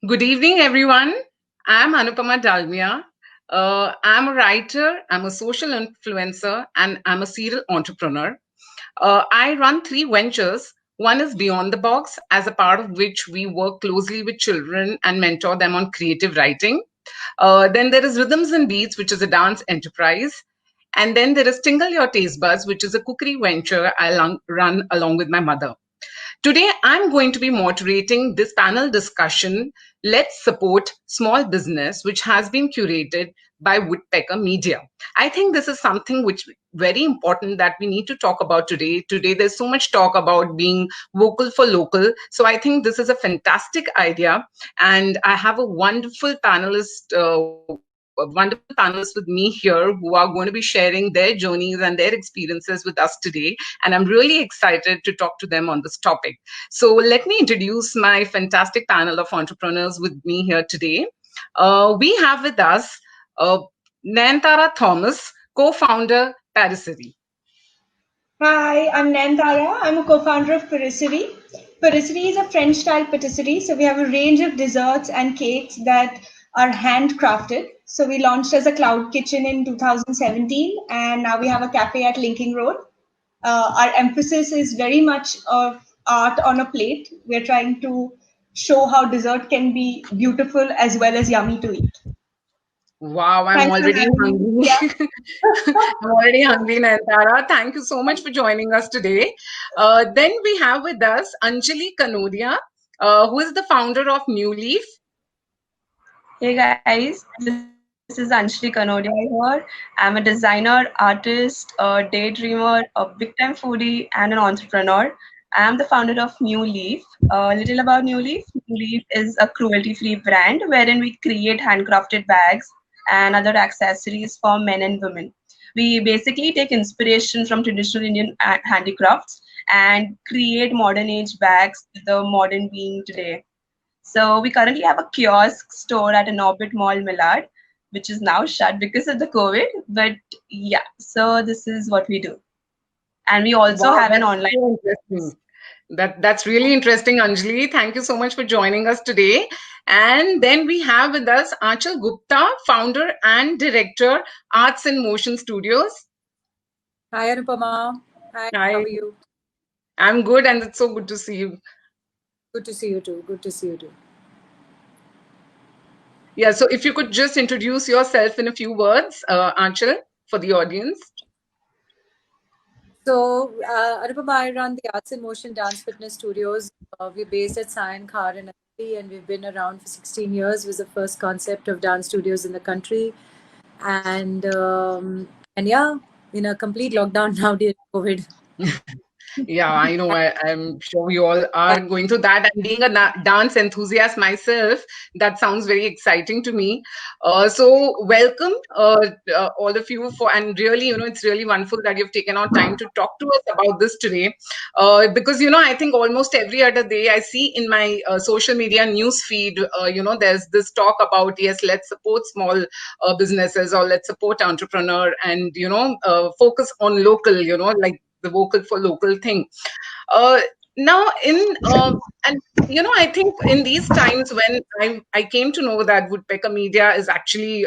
Good evening, everyone. I'm Anupama Dalmia. I'm a writer, I'm a social influencer, and I'm a serial entrepreneur. I run three ventures. One is Beyond the Box, as a part of which we work closely with children and mentor them on creative writing. Then there is Rhythms and Beats, which is a dance enterprise. And then there is Tingle Your Taste Buds, which is a cookery venture run along with my mother. Today, I'm going to be moderating this panel discussion, Let's Support Small Business, which has been curated by Woodpecker Media. I think this is something which very important that we need to talk about today. Today, there's so much talk about being vocal for local. So I think this is a fantastic idea. And I have a wonderful wonderful panelists with me here who are going to be sharing their journeys and their experiences with us today. And I'm really excited to talk to them on this topic. So let me introduce my fantastic panel of entrepreneurs with me here today. We have with us uh, Nayantara Thomas, co-founder Patisserie. Hi, I'm Nayantara. I'm a co-founder of Patisserie. Patisserie is a French-style patisserie, so we have a range of desserts and cakes that are handcrafted. So we launched as a cloud kitchen in 2017, and now we have a cafe at Linking Road. Our emphasis is very much of art on a plate. We're trying to show how dessert can be beautiful as well as yummy to eat. Wow, I'm Thanks for already having me. hungry. Yeah. I'm already hungry, Nayantara. Thank you so much for joining us today. Then we have with us Anjali Kanodia, who is the founder of New Leaf. Hey guys, this is Anshli Kanodia here. I'm a designer, artist, a daydreamer, a big time foodie, and an entrepreneur. I am the founder of New Leaf. A little about New Leaf. New Leaf is a cruelty free brand wherein we create handcrafted bags and other accessories for men and women. We basically take inspiration from traditional Indian handicrafts and create modern age bags with the modern being today. So we currently have a kiosk store at an Orbit Mall, Millard, which is now shut because of the COVID. But yeah, so this is what we do. And we also Wow, have an that's online. so interesting. That's really interesting, Anjali. Thank you so much for joining us today. And then we have with us Achal Gupta, founder and director, Arts in Motion Studios. Hi, Anupama. Hi, how Hi, are you? I'm good, and it's so good to see you. Good to see you too. Good to see you too. Yeah, so if you could just introduce yourself in a few words, Achal, for the audience. So, Anupama, I run the Arts in Motion Dance Fitness Studios. We're based at Sion Khar in Delhi, and we've been around for 16 years. It was the first concept of dance studios in the country, and yeah, in a complete lockdown now during COVID. Yeah, I know. I'm sure we all are going through that. And being a dance enthusiast myself, that sounds very exciting to me. So, welcome, all of you, and really, it's really wonderful that you've taken out time to talk to us about this today. Because, I think almost every other day I see in my social media news feed, there's this talk about, yes, let's support small businesses, or let's support entrepreneur, and, focus on local, like the vocal for local thing. Uh, Now, and I think in these times when I came to know that Woodpecker Media is actually,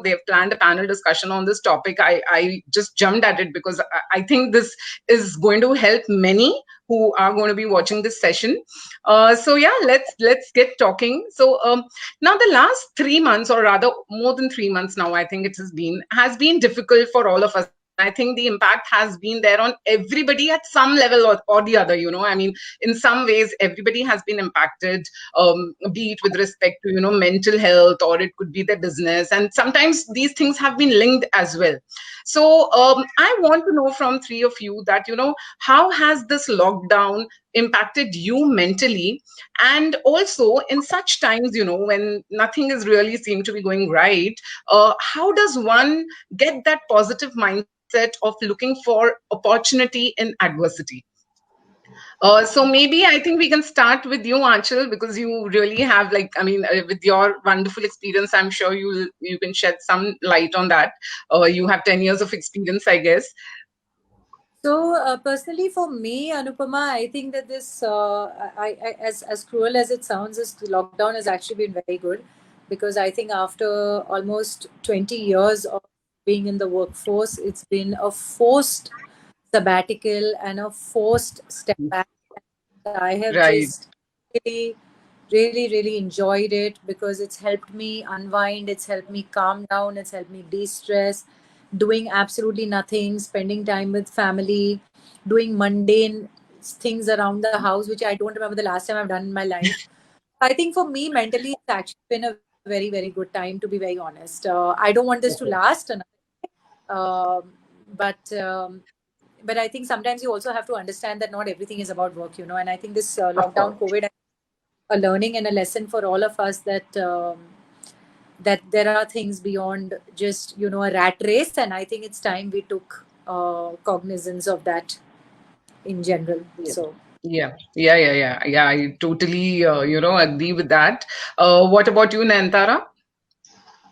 they've planned a panel discussion on this topic, I just jumped at it because I think this is going to help many who are going to be watching this session. So yeah, let's get talking. So now the last 3 months, or rather more than 3 months now, I think it has been difficult for all of us. I think the impact has been there on everybody at some level or the other. I mean, in some ways, everybody has been impacted, be it with respect to, mental health, or it could be their business. And sometimes these things have been linked as well. So I want to know from three of you that, how has this lockdown impacted you mentally? And also in such times, when nothing is really seem to be going right, how does one get that positive mindset of looking for opportunity in adversity? So maybe I think we can start with you, Anchal, because you really have, with your wonderful experience, I'm sure you can shed some light on that. You have 10 years of experience, I guess. So personally, for me, Anupama, I think that this, as cruel as it sounds, this lockdown has actually been very good, because I think after almost 20 years of being in the workforce, it's been a forced sabbatical and a forced step back. I have Right. just really, really enjoyed it, because it's helped me unwind, it's helped me calm down, it's helped me de-stress, doing absolutely nothing, spending time with family, doing mundane things around the house, which I don't remember the last time I've done in my life. I think for me, mentally, it's actually been a very good time, to be very honest. I don't want this to last another, um, but but I think sometimes you also have to understand that not everything is about work, and I think this Of lockdown, course. COVID, a learning and a lesson for all of us, that there are things beyond just a rat race, and I think it's time we took cognizance of that in general. Yeah. So Yeah. I totally, agree with that. What about you, Nantara?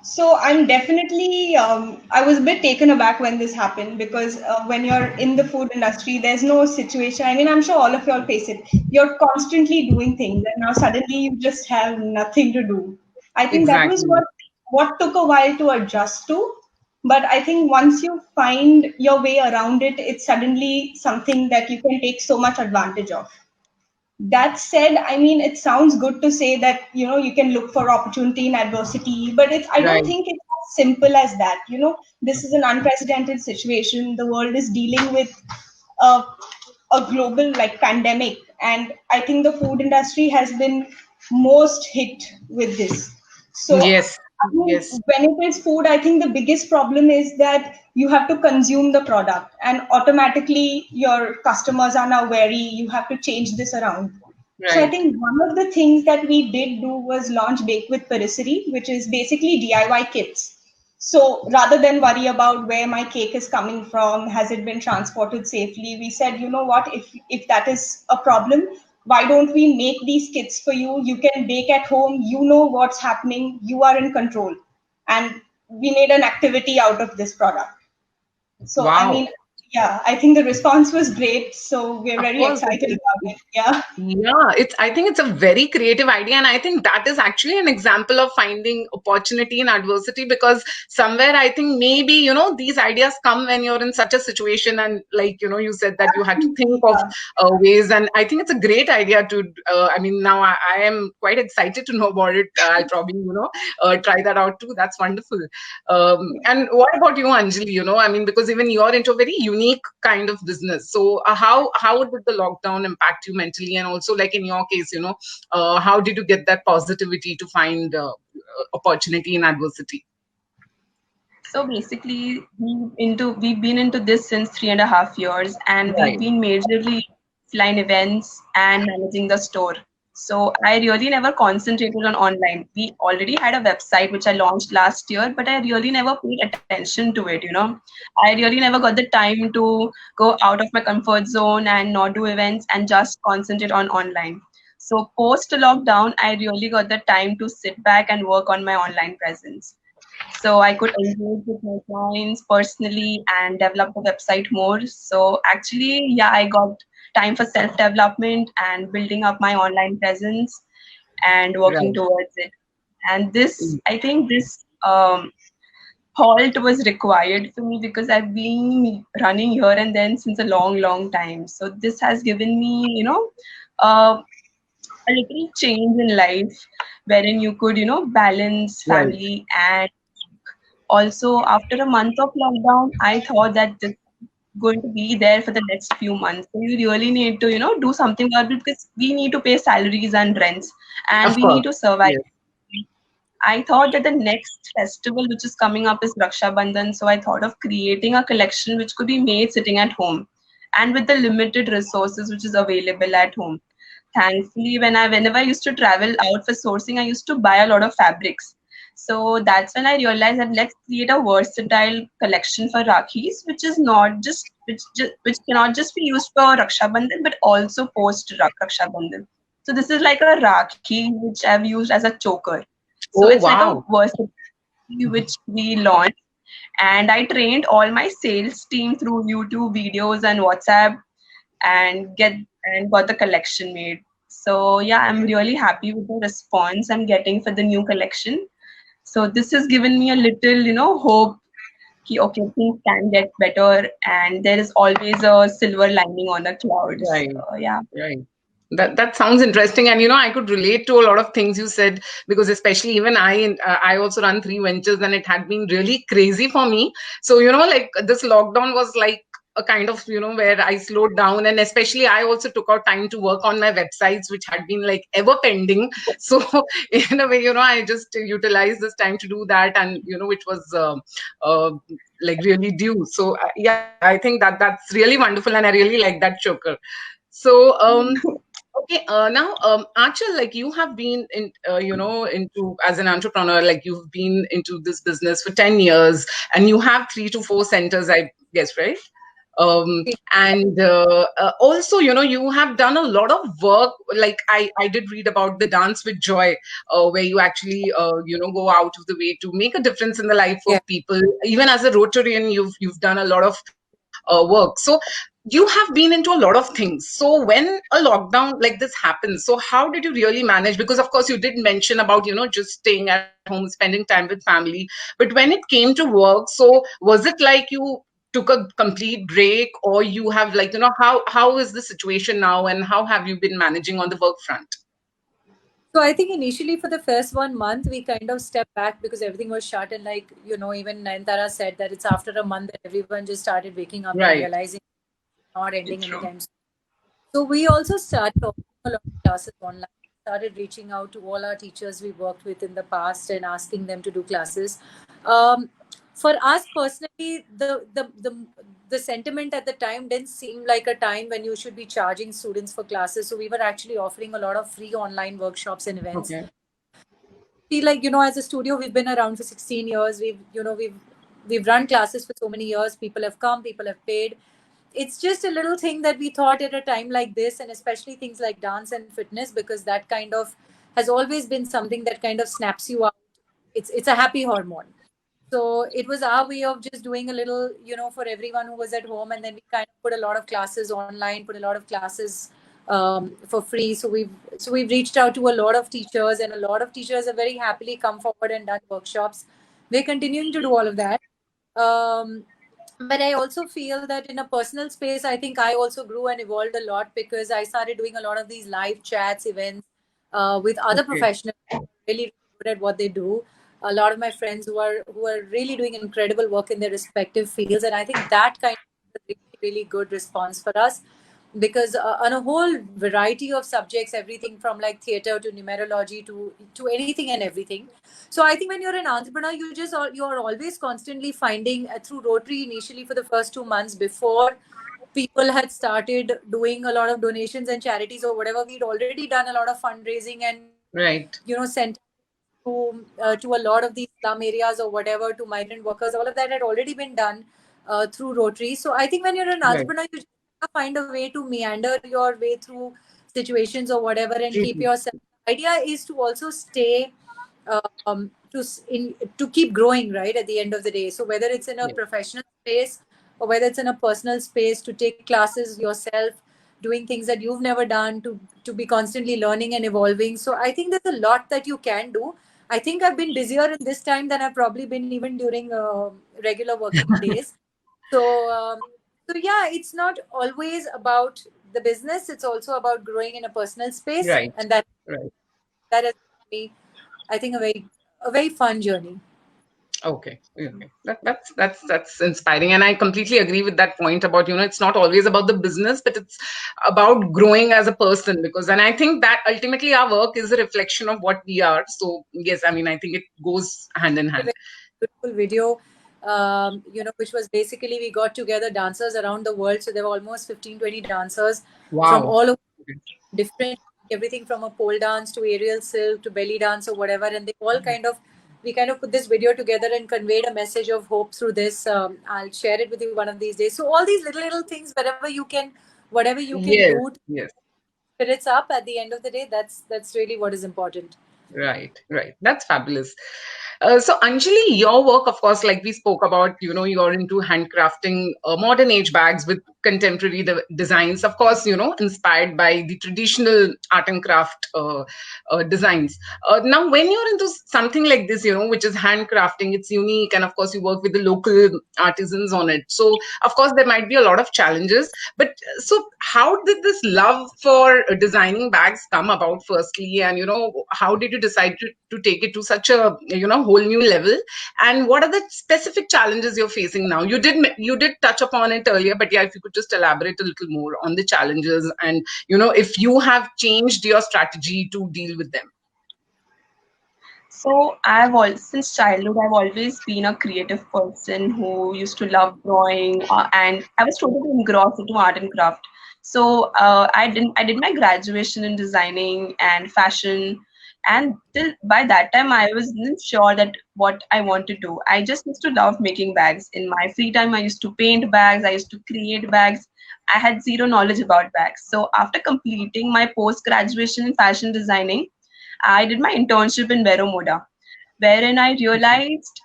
So I'm definitely, I was a bit taken aback when this happened because when you're in the food industry, there's no situation. I mean, I'm sure all of y'all face it. You're constantly doing things, and now suddenly you just have nothing to do. I think that was Exactly. what took a while to adjust to. But I think once you find your way around it, it's suddenly something that you can take so much advantage of. That said, I mean, it sounds good to say that you can look for opportunity in adversity, but I don't Right. think it's as simple as that. This is an unprecedented situation. The world is dealing with a, a global like pandemic, and I think the food industry has been most hit with this. So Yes. I mean, Yes. when it is food, I think the biggest problem is that you have to consume the product, and automatically your customers are now wary. You have to change this around. So I Right. think one of the things that we did do was launch Bake with Perisseri, which is basically DIY kits. So rather than worry about where my cake is coming from, has it been transported safely, we said, you know what, if that is a problem, why don't we make these kits for you? You can bake at home, you know what's happening, you are in control. And we made an activity out of this product. So I Wow. mean, yeah, I think the response was great. So we're Of very course, excited about it. Yeah. yeah, I think it's a very creative idea, and I think that is actually an example of finding opportunity in adversity, because somewhere I think maybe, these ideas come when you're in such a situation, and like, you said that you had to think of Yeah. ways, and I think it's a great idea to, I mean, now I am quite excited to know about it. I'll probably, try that out too. That's wonderful. And what about you, Anjali? I mean, because even you're into a very unique kind of business. So how did the lockdown impact you mentally, and also like in your case, how did you get that positivity to find opportunity in adversity? So basically, we've been into this since 3.5 years, and we've Right. been majorly offline events and managing the store. So I really never concentrated on online. We already had a website which I launched last year, but I really never paid attention to it. I really never got the time to go out of my comfort zone and not do events and just concentrate on online. So post lockdown, I really got the time to sit back and work on my online presence, so I could engage with my clients personally and develop the website more. So actually, yeah, I got time for self-development and building up my online presence and working Right. towards it. And this, I think this halt was required for me because I've been running here and then since a long time. So this has given me, a little change in life wherein you could, balance Right. family and also, after a month of lockdown, I thought that this is going to be there for the next few months. So you really need to, do something about it because we need to pay salaries and rents and Of we need course. to survive. Yes. I thought that the next festival which is coming up is Raksha Bandhan. So I thought of creating a collection which could be made sitting at home and with the limited resources which is available at home. Thankfully, whenever I used to travel out for sourcing, I used to buy a lot of fabrics. So that's when I realized that let's create a versatile collection for Rakhis, which is not just which cannot just be used for Raksha Bandhan, but also post Raksha Bandhan. So this is like a Rakhi which I've used as a choker. So Oh, it's like a wow. versatility which we launched. And I trained all my sales team through YouTube videos and WhatsApp and got the collection made. So yeah, I'm really happy with the response I'm getting for the new collection. So this has given me a little, hope. Okay, things can get better, and there is always a silver lining on the clouds. Right. Yeah. Right. That sounds interesting, and I could relate to a lot of things you said, because especially even I also run 3 ventures, and it had been really crazy for me. So like this lockdown was like a kind of where I slowed down, and especially I also took out time to work on my websites, which had been like ever pending. So in a way, I just utilized this time to do that, and which was like really due. So yeah, I think that's really wonderful, and I really like that choker. So okay, now Achal, like you have been in, into as an entrepreneur, like you've been into this business for 10 years, and you have 3 to 4 centers, I guess, right? And also, you have done a lot of work. Like I did read about the Dance with Joy, where you actually, go out of the way to make a difference in the life Yeah. of people. Even as a Rotarian, you've done a lot of work. So you have been into a lot of things. So when a lockdown like this happens, so how did you really manage? Because of course you did mention about just staying at home, spending time with family, but when it came to work, so was it like you took a complete break, or you have like how is the situation now, and how have you been managing on the work front? So I think initially for the first 1 month, we kind of stepped back because everything was shut. And like, even Nayantara said that it's after a month that everyone just started waking up and Right. realizing it's not ending True. anytime soon. So we also started offering a lot of classes online. Started reaching out to all our teachers we worked with in the past and asking them to do classes. Um, for us personally, the sentiment at the time didn't seem like a time when you should be charging students for classes. So we were actually offering a lot of free online workshops and events. Okay. Feel like as a studio, we've been around for 16 years. We've run classes for so many years. People have come, people have paid. It's just a little thing that we thought at a time like this, and especially things like dance and fitness, because that kind of has always been something that kind of snaps you out. It's a happy hormone. So it was our way of just doing a little, for everyone who was at home. And then we kind of put a lot of classes online, put a lot of classes for free. So we've reached out to a lot of teachers, and a lot of teachers have very happily come forward and done workshops. We're continuing to do all of that. Um, but I also feel that in a personal space, I think I also grew and evolved a lot, because I started doing a lot of these live chats, events with other Okay. professionals who are really good at what they do. A lot of my friends who are really doing incredible work in their respective fields, and I think that kind of a really, really good response for us, because on a whole variety of subjects, everything from like theater to numerology to anything and everything. So I think when you're an entrepreneur, you're always constantly finding through Rotary initially for the first 2 months before people had started doing a lot of donations and charities or whatever. We'd already done a lot of fundraising and Right. sent to a lot of these slum areas or whatever, to migrant workers. All of that had already been done through Rotary. So I think when you're an Right. entrepreneur, you just find a way to meander your way through situations or whatever, and keep True. yourself. The idea is to also stay to keep growing, right, at the end of the day. So whether it's in a Yeah. professional space or whether it's in a personal space, to take classes yourself, doing things that you've never done, to be constantly learning and evolving. So I think there's a lot that you can do. I think I've been busier in this time than I've probably been even during regular working days. So yeah, it's not always about the business. It's also about growing in a personal space, Right. and that Right. that has been, I think, a very fun journey. Okay. Okay. That's inspiring, and I completely agree with that point about it's not always about the business, but it's about growing as a person. Because, and I think that ultimately our work is a reflection of what we are. So yes, I mean, I think it goes hand in A hand. very beautiful video, which was basically we got together dancers around the world. So there were almost 15-20 dancers from Wow. all over, Okay. different, everything from a pole dance to aerial silk to belly dance or whatever. And they all we kind of put this video together and conveyed a message of hope through this. I'll share it with you one of these days. So all these little things, whatever you can Yes. do to Yes. spirits up at the end of the day, that's really what is important. Right, right. That's fabulous. So Anjali, your work, of course, like we spoke about, you're into handcrafting modern age bags with contemporary designs, of course, inspired by the traditional art and craft designs. Now, when you're into something like this, which is handcrafting, it's unique. And of course, you work with the local artisans on it. So, of course, there might be a lot of challenges. But so, how did this love for designing bags come about, firstly? And, how did you decide to take it to such a, whole new level? And what are the specific challenges you're facing now? You did touch upon it earlier, but yeah, if you could just elaborate a little more on the challenges and, if you have changed your strategy to deal with them. So since childhood, I've always been a creative person who used to love drawing, and I was totally engrossed into art and craft. So I did my graduation in designing and fashion, and till by that time I wasn't sure that what I want to do. I just used to love making bags. In my free time, I used to paint bags. I used to create bags. I had zero knowledge about bags. So after completing my post graduation in fashion designing, I did my internship in Vero Moda, wherein I realized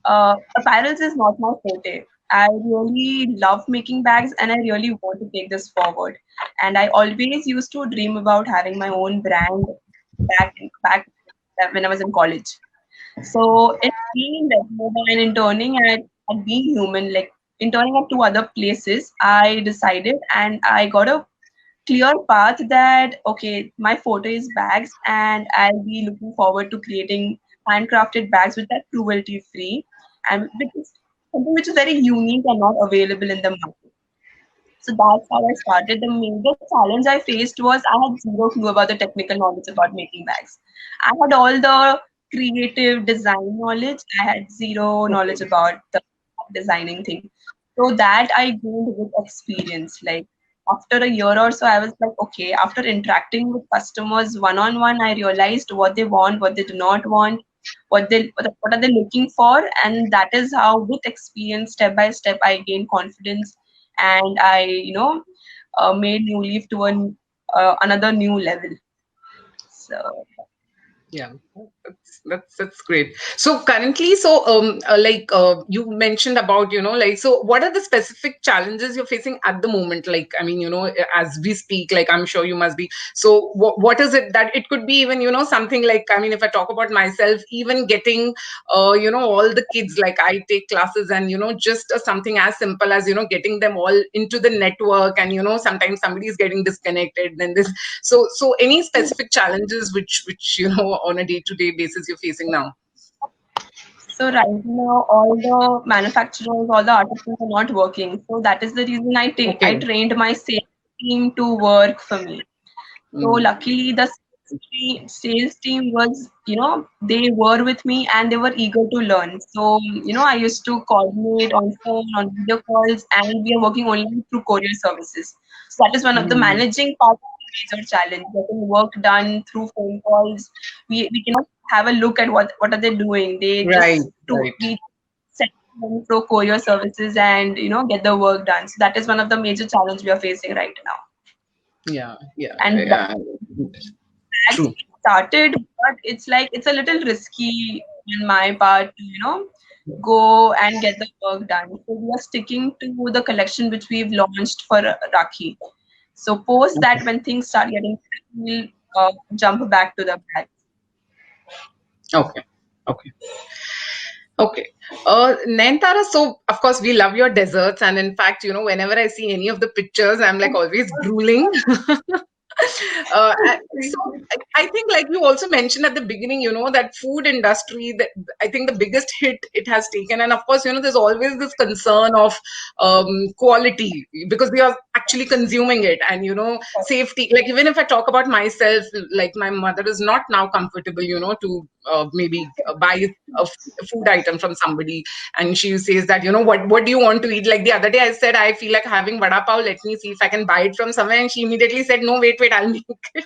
apparel is not my forte. I really love making bags and I really want to take this forward. And I always used to dream about having my own brand back when I was in college. So in being in Vero Moda and interning at Being Human, like interning at two other places, I decided and I got a clear path that okay, my photo is bags and I'll be looking forward to creating handcrafted bags which are cruelty free and which is something which is very unique and not available in the market. So that's how I started. The major challenge I faced was I had zero clue about the technical knowledge about making bags. I had all the creative design knowledge. I had zero knowledge about the designing thing. So that I gained with experience. Like after a year or so, I was like, okay, after interacting with customers one on one, I realized what they want, what they do not want, what are they looking for, and that is how, with experience, step by step, I gained confidence, and I, made New Leaf to another new level. So Yeah, that's great. So currently, you mentioned about, like, so what are the specific challenges you're facing at the moment? Like, I mean, as we speak, like, I'm sure you must be. So what is it that it could be even, something like, I mean, if I talk about myself, even getting, all the kids, like I take classes and, just something as simple as, getting them all into the network and, sometimes somebody is getting disconnected, then this. So any specific challenges which on a day-to-day basis you're facing now? So right now, all the manufacturers, all the artisans are not working. So that is the reason I Okay. trained my sales team to work for me. So luckily, the sales team was, they were with me and they were eager to learn. So, I used to coordinate on phone, on video calls, and we are working only through courier services. So that is one of the Mm. managing part of the major challenge, getting work done through phone calls. We cannot have a look at what are they doing. They Right, just right. we send them through courier services and get the work done. So that is one of the major challenge we are facing right now. Yeah, yeah, And yeah. bags True. started, but it's a little risky on my part to, go and get the work done. So we are sticking to the collection which we've launched for Rakhi. So post that, when things start getting, we'll jump back to the bags. Okay. Okay. Okay. Nayantara, so of course we love your desserts, and in fact, whenever I see any of the pictures, I'm like always drooling. So I think, like you also mentioned at the beginning, that food industry, that I think the biggest hit it has taken, and of course, there's always this concern of quality because we are actually consuming it, and safety. Like even if I talk about myself, like my mother is not now comfortable, to maybe buy a food item from somebody, and she says that, what do you want to eat? Like the other day, I said I feel like having vada pav. Let me see if I can buy it from somewhere, and she immediately said, no, wait, I'll make it.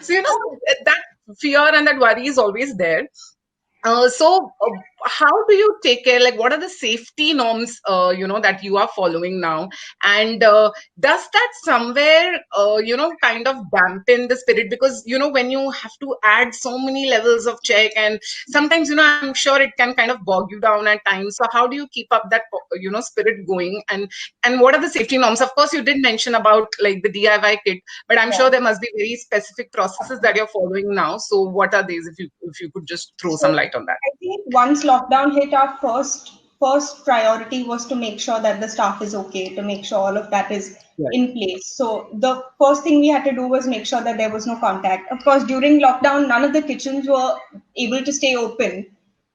So that fear and that worry is always there. How do you take care? Like, what are the safety norms, that you are following now? And does that somewhere, kind of dampen the spirit? Because, when you have to add so many levels of check, and sometimes, I'm sure it can kind of bog you down at times. So how do you keep up that, spirit going? And what are the safety norms? Of course, you did mention about like the DIY kit, but I'm sure there must be very specific processes that you're following now. So what are these? If you could just throw some So light on that. I think once lockdown hit, our first priority was to make sure that the staff is okay, to make sure all of that is Right. in place. So the first thing we had to do was make sure that there was no contact. Of course, during lockdown, none of the kitchens were able to stay open.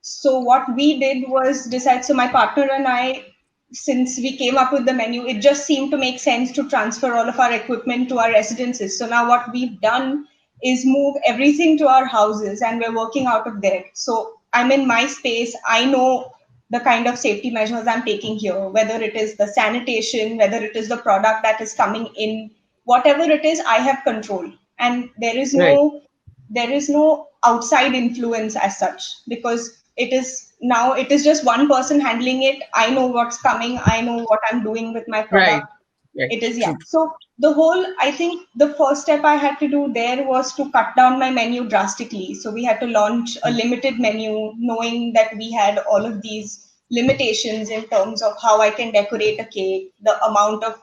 So what we did was decide. So my partner and I, since we came up with the menu, it just seemed to make sense to transfer all of our equipment to our residences. So now what we've done is move everything to our houses, and we're working out of there. So I'm in my space. I know the kind of safety measures I'm taking here, whether it is the sanitation, whether it is the product that is coming in, whatever it is, I have control. And Right. there is no outside influence as such, because it is just one person handling it. I know what's coming, I know what I'm doing with my Right. product. Right. It is, yeah. True. So I think the first step I had to do there was to cut down my menu drastically. So we had to launch a limited menu, knowing that we had all of these limitations in terms of how I can decorate a cake, the amount of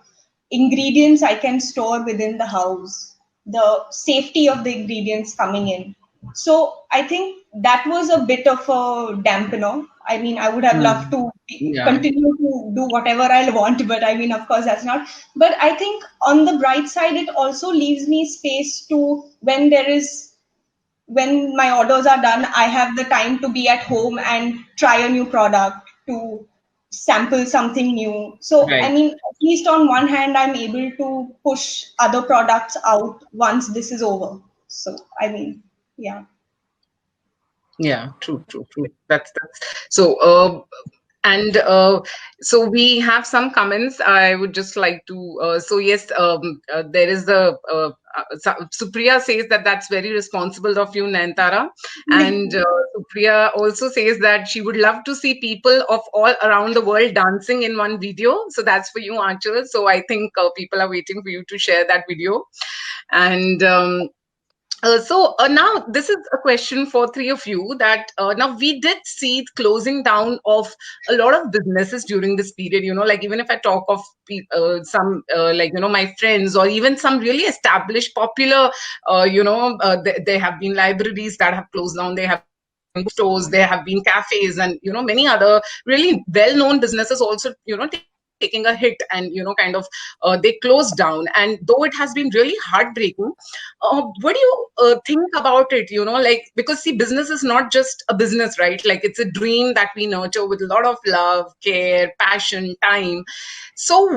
ingredients I can store within the house, the safety of the ingredients coming in. So I think that was a bit of a dampener. I mean, I would have loved to Yeah. continue to do whatever I want, but I mean, of course, that's not. But I think on the bright side, it also leaves me space to, when my orders are done, I have the time to be at home and try a new product, to sample something new. So, I Right. mean, at least on one hand, I'm able to push other products out once this is over. So, I mean, yeah. Yeah. True. True. True. That's so. And so we have some comments. I would just like to. So yes, there is Supriya says that that's very responsible of you, Nayantara, and Supriya also says that she would love to see people of all around the world dancing in one video. So that's for you, Aanchal. So I think people are waiting for you to share that video, and. Now this is a question for three of you that now we did see the closing down of a lot of businesses during this period, like even if I talk of some like, my friends or even some really established popular, there have been libraries that have closed down. They have stores, there have been cafes, and many other really well-known businesses also taking a hit, and kind of they closed down. And though it has been really heartbreaking, what do you think about it? Like, because see, business is not just a business, right? Like, it's a dream that we nurture with a lot of love, care, passion, time. So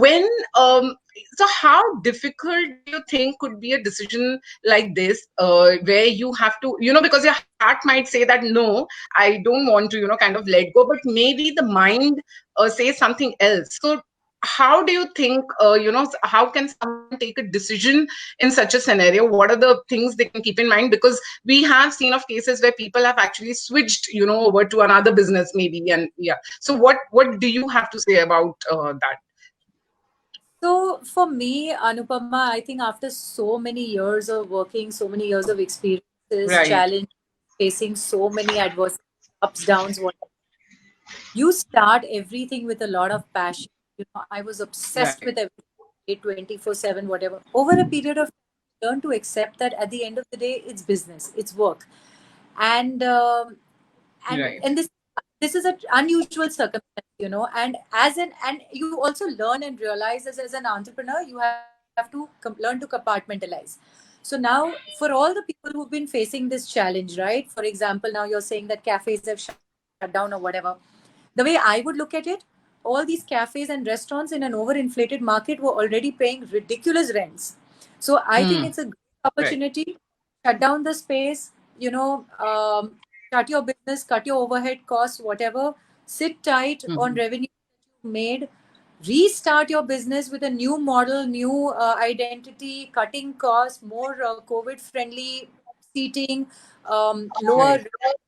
so how difficult do you think could be a decision like this, where you have to, because your heart might say that no, I don't want to, kind of let go, but maybe the mind says something else. So how do you think, how can someone take a decision in such a scenario? What are the things they can keep in mind? Because we have seen of cases where people have actually switched, over to another business maybe. And yeah, so what do you have to say about that? So for me, Anupama, I think after so many years of working, so many years of experiences, Right. challenge, facing so many adversity, ups, downs, whatever, you start everything with a lot of passion. I was obsessed Right. with everything 24/7, whatever. Over a period of time, learn to accept that at the end of the day, it's business, it's work, and Right. this is an unusual circumstance, and you also learn and realize as an entrepreneur, you have to learn to compartmentalize. So now, for all the people who've been facing this challenge, right? For example, now you're saying that cafes have shut down or whatever. The way I would look at it, all these cafes and restaurants in an overinflated market were already paying ridiculous rents. So I think it's a great Right. opportunity. Shut down the space, cut your business, cut your overhead costs, whatever. Sit tight on revenue that you made. Restart your business with a new model, new identity, cutting costs, more COVID friendly seating, lower Right. rent,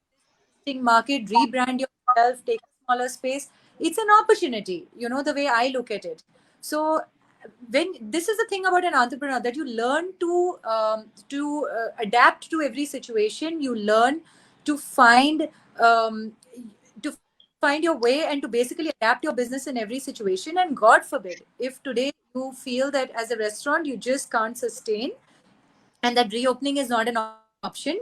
market, rebrand yourself, take a smaller space. It's an opportunity, the way I look at it. So when this is the thing about an entrepreneur, that you learn to adapt to every situation. You learn to um, find your way and to basically adapt your business in every situation. And God forbid, if today you feel that as a restaurant you just can't sustain and that reopening is not an option,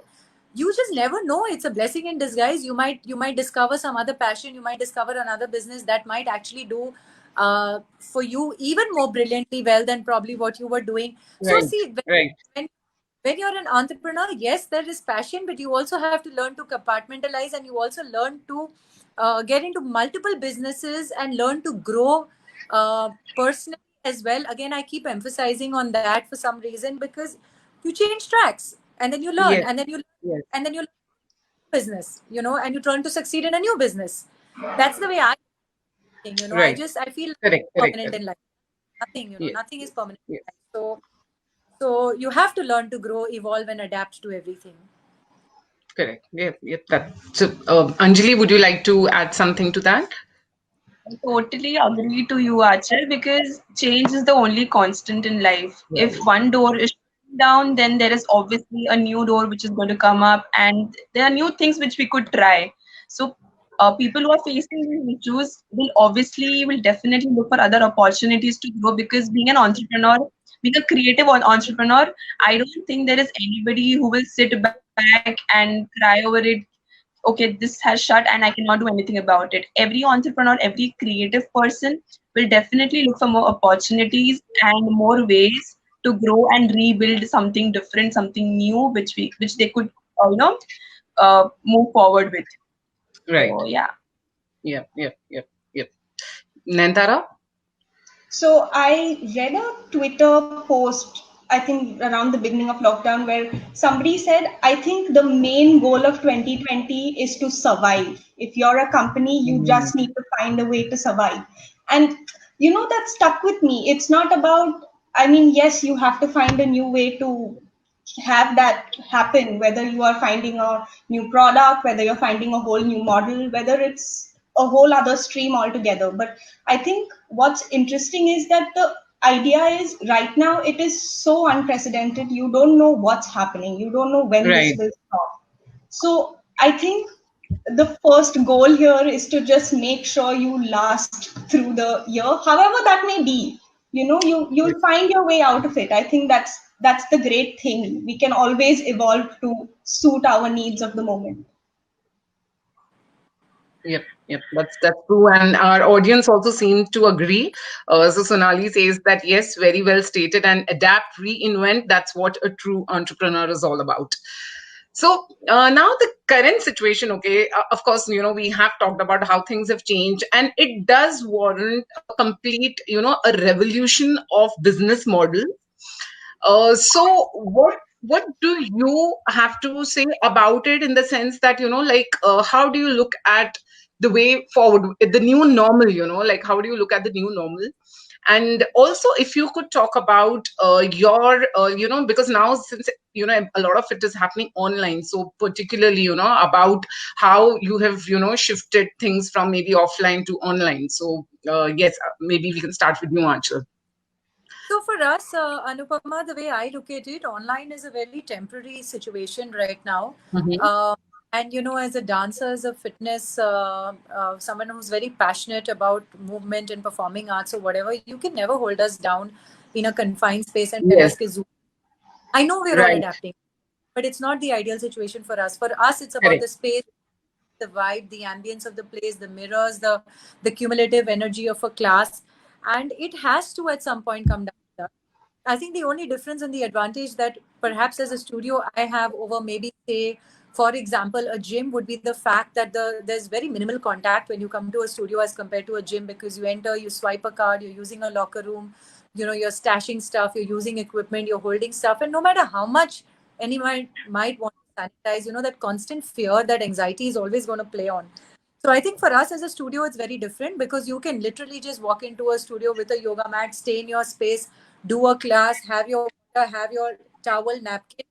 you just never know. It's a blessing in disguise. You might discover some other passion, you might discover another business that might actually do for you even more brilliantly well than probably what you were doing. So Right. see, Right. when, when you're an entrepreneur, yes, there is passion, but you also have to learn to compartmentalize, and you also learn to get into multiple businesses and learn to grow personally as well. Again, I keep emphasizing on that for some reason, because you change tracks and then you learn, Yes. and then you Yes. and then you business, and you turn to succeed in a new business. That's the way I think. Right. I feel Correct. Correct. permanent Correct. in life. Nothing, Yes. nothing is permanent in Yes. life. So you have to learn to grow, evolve, and adapt to everything. Correct. Yeah. Yep. That. So, Anjali, would you like to add something to that? I totally agree to you, Achal, because change is the only constant in life. If Right. one door is shut down, then there is obviously a new door which is going to come up, and there are new things which we could try. So, people who are facing these issues will definitely look for other opportunities to grow, because being an entrepreneur, being a creative entrepreneur, I don't think there is anybody who will sit back and cry over it. Okay, this has shut and I cannot do anything about it. Every entrepreneur, every creative person will definitely look for more opportunities and more ways to grow and rebuild something different, something new, which they could, move forward with. Right. So yeah. Yep. Yep. Yep. Yep. Nantara? So I read a Twitter post, I think around the beginning of lockdown, where somebody said, I think the main goal of 2020 is to survive. If you're a company, you Mm. just need to find a way to survive. And that stuck with me. It's not about, I mean, yes, you have to find a new way to have that happen, whether you are finding a new product, whether you're finding a whole new model, whether it's a whole other stream altogether. But I think what's interesting is that the idea is right now it is so unprecedented. You don't know what's happening, you don't know when this Right. will stop. So I think the first goal here is to just make sure you last through the year, however that may be. You'll find your way out of it. I think that's the great thing. We can always evolve to suit our needs of the moment. Yep, yep, that's true, and our audience also seems to agree. So Sonali says that yes, very well stated, and adapt, reinvent. That's what a true entrepreneur is all about. So now the current situation, okay, of course, we have talked about how things have changed, and it does warrant a complete, a revolution of business model. So what do you have to say about it, in the sense that, like, how do you look at the way forward, the new normal, like how do you look at the new normal? And also, if you could talk about your, because now, since a lot of it is happening online, so particularly, about how you have, shifted things from maybe offline to online. So yes, maybe we can start with you, Anchal. So for us, Anupama, the way I look at it, online is a very temporary situation right now. Mm-hmm. Uh, and as a dancer, as a fitness, someone who's very passionate about movement and performing arts or whatever, you can never hold us down in a confined space and tell Yes. us कि Zoom. I know we're all Right. adapting, but it's not the ideal situation for us. For us, it's about Correct. the space, the vibe, the ambience of the place, the mirrors, the cumulative energy of a class, and it has to at some point come down. I think the only difference and the advantage that perhaps as a studio I have over maybe, say, for example, a gym would be the fact that there's very minimal contact when you come to a studio as compared to a gym, because you enter, you swipe a card, you're using a locker room, you're stashing stuff, you're using equipment, you're holding stuff, and no matter how much anyone might want to sanitize, that constant fear, that anxiety is always going to play on. So I think for us as a studio, it's very different, because you can literally just walk into a studio with a yoga mat, stay in your space, do a class, have your water, have your towel, napkin,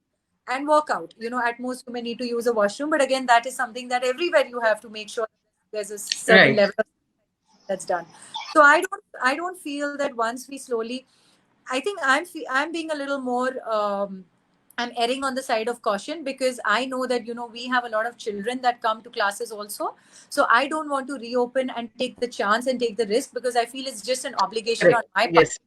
and walk out. At most you may need to use a washroom, but again, that is something that everywhere you have to make sure there's a certain Right. level of that's done. So I don't feel that once we slowly, I think I'm being a little more I'm erring on the side of caution, because I know that we have a lot of children that come to classes also. So I don't want to reopen and take the chance and take the risk, because I feel it's just an obligation on Correct. my part. Yes.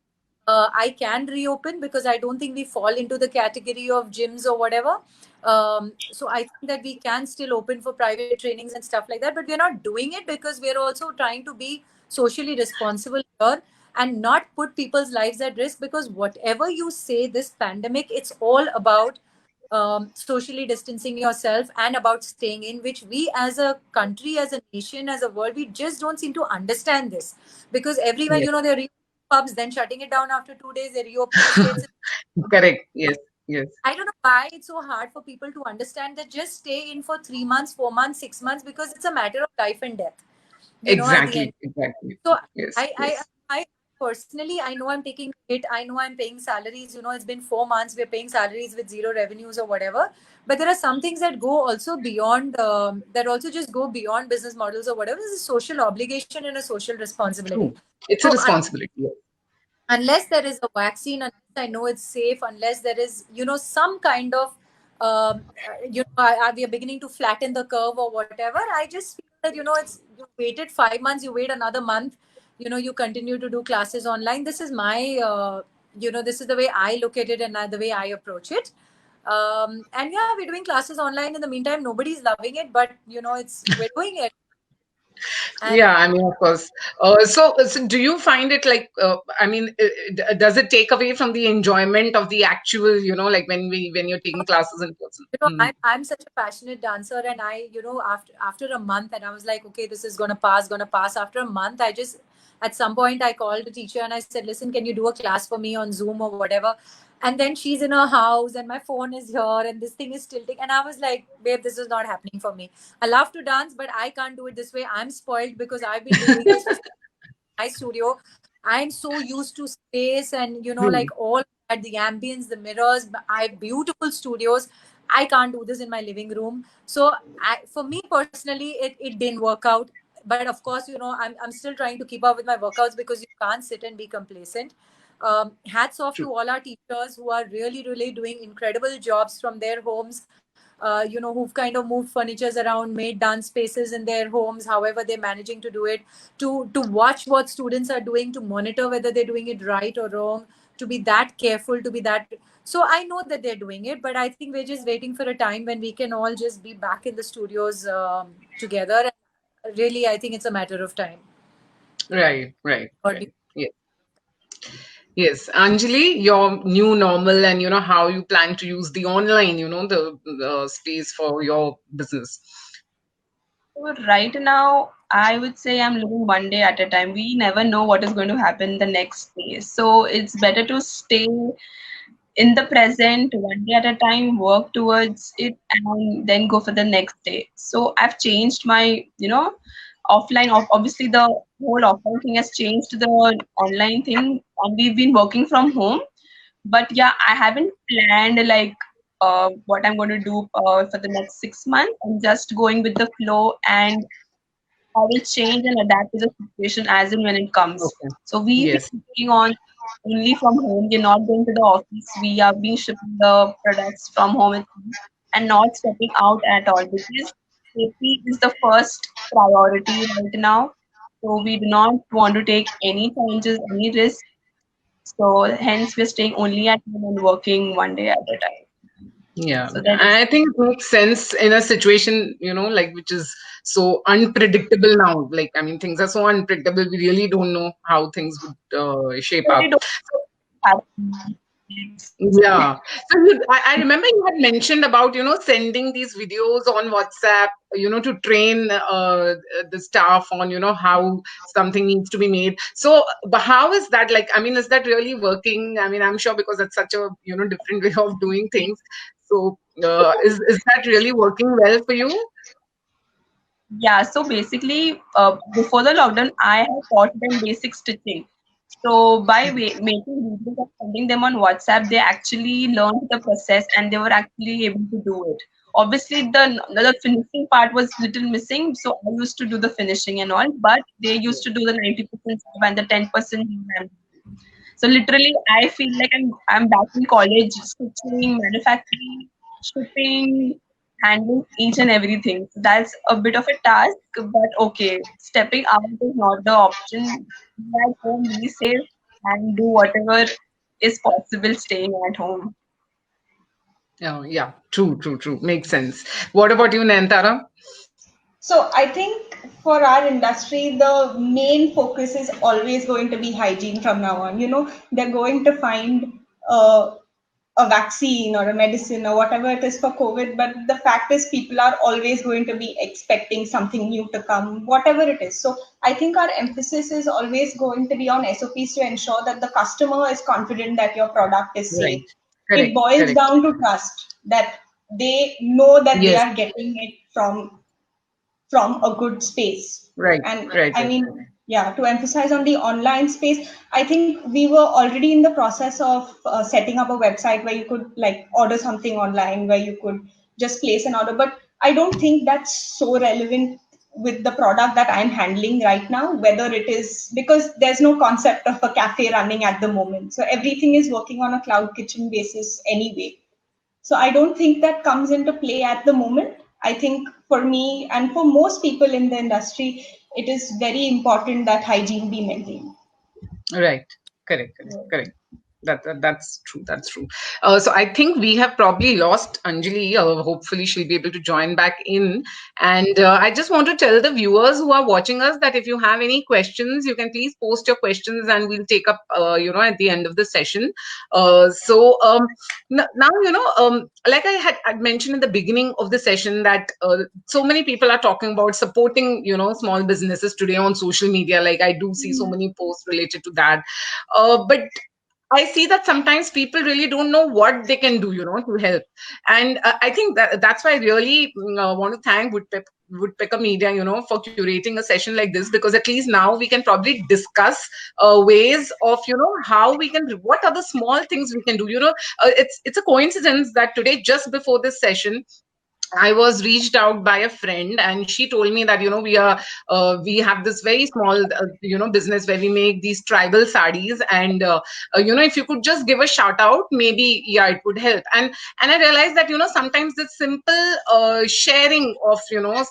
I can reopen, because I don't think we fall into the category of gyms or whatever. So I think that we can still open for private trainings and stuff like that, but we're not doing it because we're also trying to be socially responsible here and not put people's lives at risk. Because whatever you say, this pandemic, it's all about socially distancing yourself and about staying in, which we as a country, as a nation, as a world, we just don't seem to understand this. Because everywhere, Yes. they're reopening pubs, then shutting it down after 2 days, they're reopening states. Correct. Yes. Yes. I don't know why it's so hard for people to understand that just stay in for 3 months, 4 months, 6 months, because it's a matter of life and death, at the end. Exactly. Exactly. So Yes. I, I, Yes. I personally, I know I'm taking it. I know I'm paying salaries. It's been 4 months. We're paying salaries with zero revenues or whatever. But there are some things that go also beyond, that also just go beyond business models or whatever. This is a social obligation and a social responsibility. True. It's a So responsibility. Yes. unless there is a vaccine, unless I know it's safe, unless there is some kind of we are beginning to flatten the curve or whatever, I just feel that it's, you waited 5 months, you wait another month, you continue to do classes online. This is my this is the way I look at it, and the way I approach it. And yeah, we're doing classes online. In the meantime, nobody's loving it, but it's, we're doing it. And Yeah, I mean, of course. So do you find it like, I mean, does it take away from the enjoyment of the actual, like when you're taking classes in person? Mm. I'm such a passionate dancer, and I, after a month, and I was like, okay, this is gonna pass, gonna pass. After a month, I just, at some point, I called the teacher and I said, listen, can you do a class for me on Zoom or whatever? And then she's in her house, and my phone is here, and this thing is tilting, and I was like, babe, this is not happening for me. I love to dance, but I can't do it this way. I'm spoiled because I've been doing this for my studio. I'm so used to space and True. like all at the ambience, the mirrors. I have beautiful studios. I can't do this in my living room. So for me personally, it didn't work out. But of course, I'm still trying to keep up with my workouts, because you can't sit and be complacent. Hats off True. to all our teachers who are really, really doing incredible jobs from their homes. Who've kind of moved furnitures around, made dance spaces in their homes, however they're managing to do it, to watch what students are doing, to monitor whether they're doing it right or wrong, to be that careful, to be that. So I know that they're doing it, but I think we're just waiting for a time when we can all just be back in the studios together. And really, I think it's a matter of time. Right. Right. What do Right. Yes. Yes. Anjali, your new normal and how you plan to use the online, the space for your business. So right now, I would say I'm living one day at a time. We never know what is going to happen the next day. So it's better to stay in the present, one day at a time, work towards it, and then go for the next day. So I've changed my, offline. Obviously, the whole offline thing has changed to the online thing, and we've been working from home. But yeah, I haven't planned like what I'm going to do for the next 6 months. I'm just going with the flow, and I will change and adapt to the situation as and when it comes. Okay. So we've Yes. been working on only from home. We're not going to the office. We are being shipping the products from home itself and not stepping out at all, because safety is the first priority right now. So we do not want to take any chances, any risks. So hence we're staying only at home and working one day at a time. Yeah, So that is I think it makes sense in a situation, like which is so unpredictable now. Like, I mean, things are so unpredictable. We really don't know how things would shape really up. don't have Yeah. So I remember you had mentioned about, sending these videos on WhatsApp, to train the staff on, how something needs to be made. So but how is that? Like, I mean, is that really working? I mean, I'm sure because it's such a, different way of doing things. So is that really working well for you? Yeah, so basically, before the lockdown, I had taught them basic stitching. So by making videos and sending them on WhatsApp, they actually learned the process and they were actually able to do it. Obviously, the finishing part was little missing, so I used to do the finishing and all, but they used to do the 90% job and the 10%. So literally, I feel like I'm back in college, stitching, manufacturing, shipping, handling each and everything. So that's a bit of a task, but okay, stepping out is not the option. Be at home, be safe, and do whatever is possible staying at home. Oh, yeah, true. Makes sense. What about you, Nayantara? So I think for our industry, the main focus is always going to be hygiene from now on. They're going to find uh, a vaccine or a medicine or whatever it is for COVID, but the fact is people are always going to be expecting something new to come, whatever it is. So I think our emphasis is always going to be on SOPs to ensure that the customer is confident that your product is safe. Right. It Correct. boils Correct. down to trust, that they know that they Yes. are getting it from a good space. Right. And Right. I Right. mean, yeah, to emphasize on the online space, I think we were already in the process of setting up a website where you could like order something online, where you could just place an order. But I don't think that's so relevant with the product that I'm handling right now, whether it is because there's no concept of a cafe running at the moment. So everything is working on a cloud kitchen basis anyway. So I don't think that comes into play at the moment. I think for me and for most people in the industry, it is very important that hygiene be maintained. Right. Correct. That's true. That's true. So I think we have probably lost Anjali. Hopefully she'll be able to join back in. And I just want to tell the viewers who are watching us that if you have any questions, you can please post your questions and we'll take up, at the end of the session. Now, like I'd mentioned in the beginning of the session that so many people are talking about supporting, small businesses today on social media. Like I do see so many posts related to that. But I see that sometimes people really don't know what they can do, to help. And I think that's why I really want to thank Woodpecker Media, for curating a session like this, because at least now we can probably discuss ways of, how we can, what are the small things we can do. It's a coincidence that today, just before this session, I was reached out by a friend, and she told me that we have this very small business where we make these tribal sarees, and if you could just give a shout out, maybe it would help. And I realized that sometimes the simple sharing of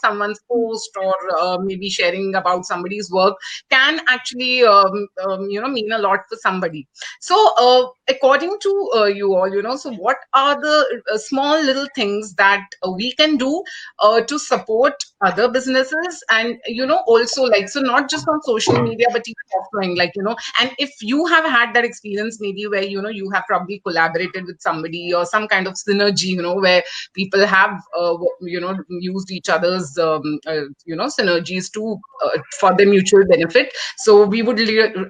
someone's post, or maybe sharing about somebody's work can actually mean a lot for somebody. So according to you all, so what are the small little things that we can do to support other businesses, and also, like, so not just on social media but even offline, like, and if you have had that experience maybe where you have probably collaborated with somebody, or some kind of synergy, where people have used each other's synergies to for their mutual benefit. So we would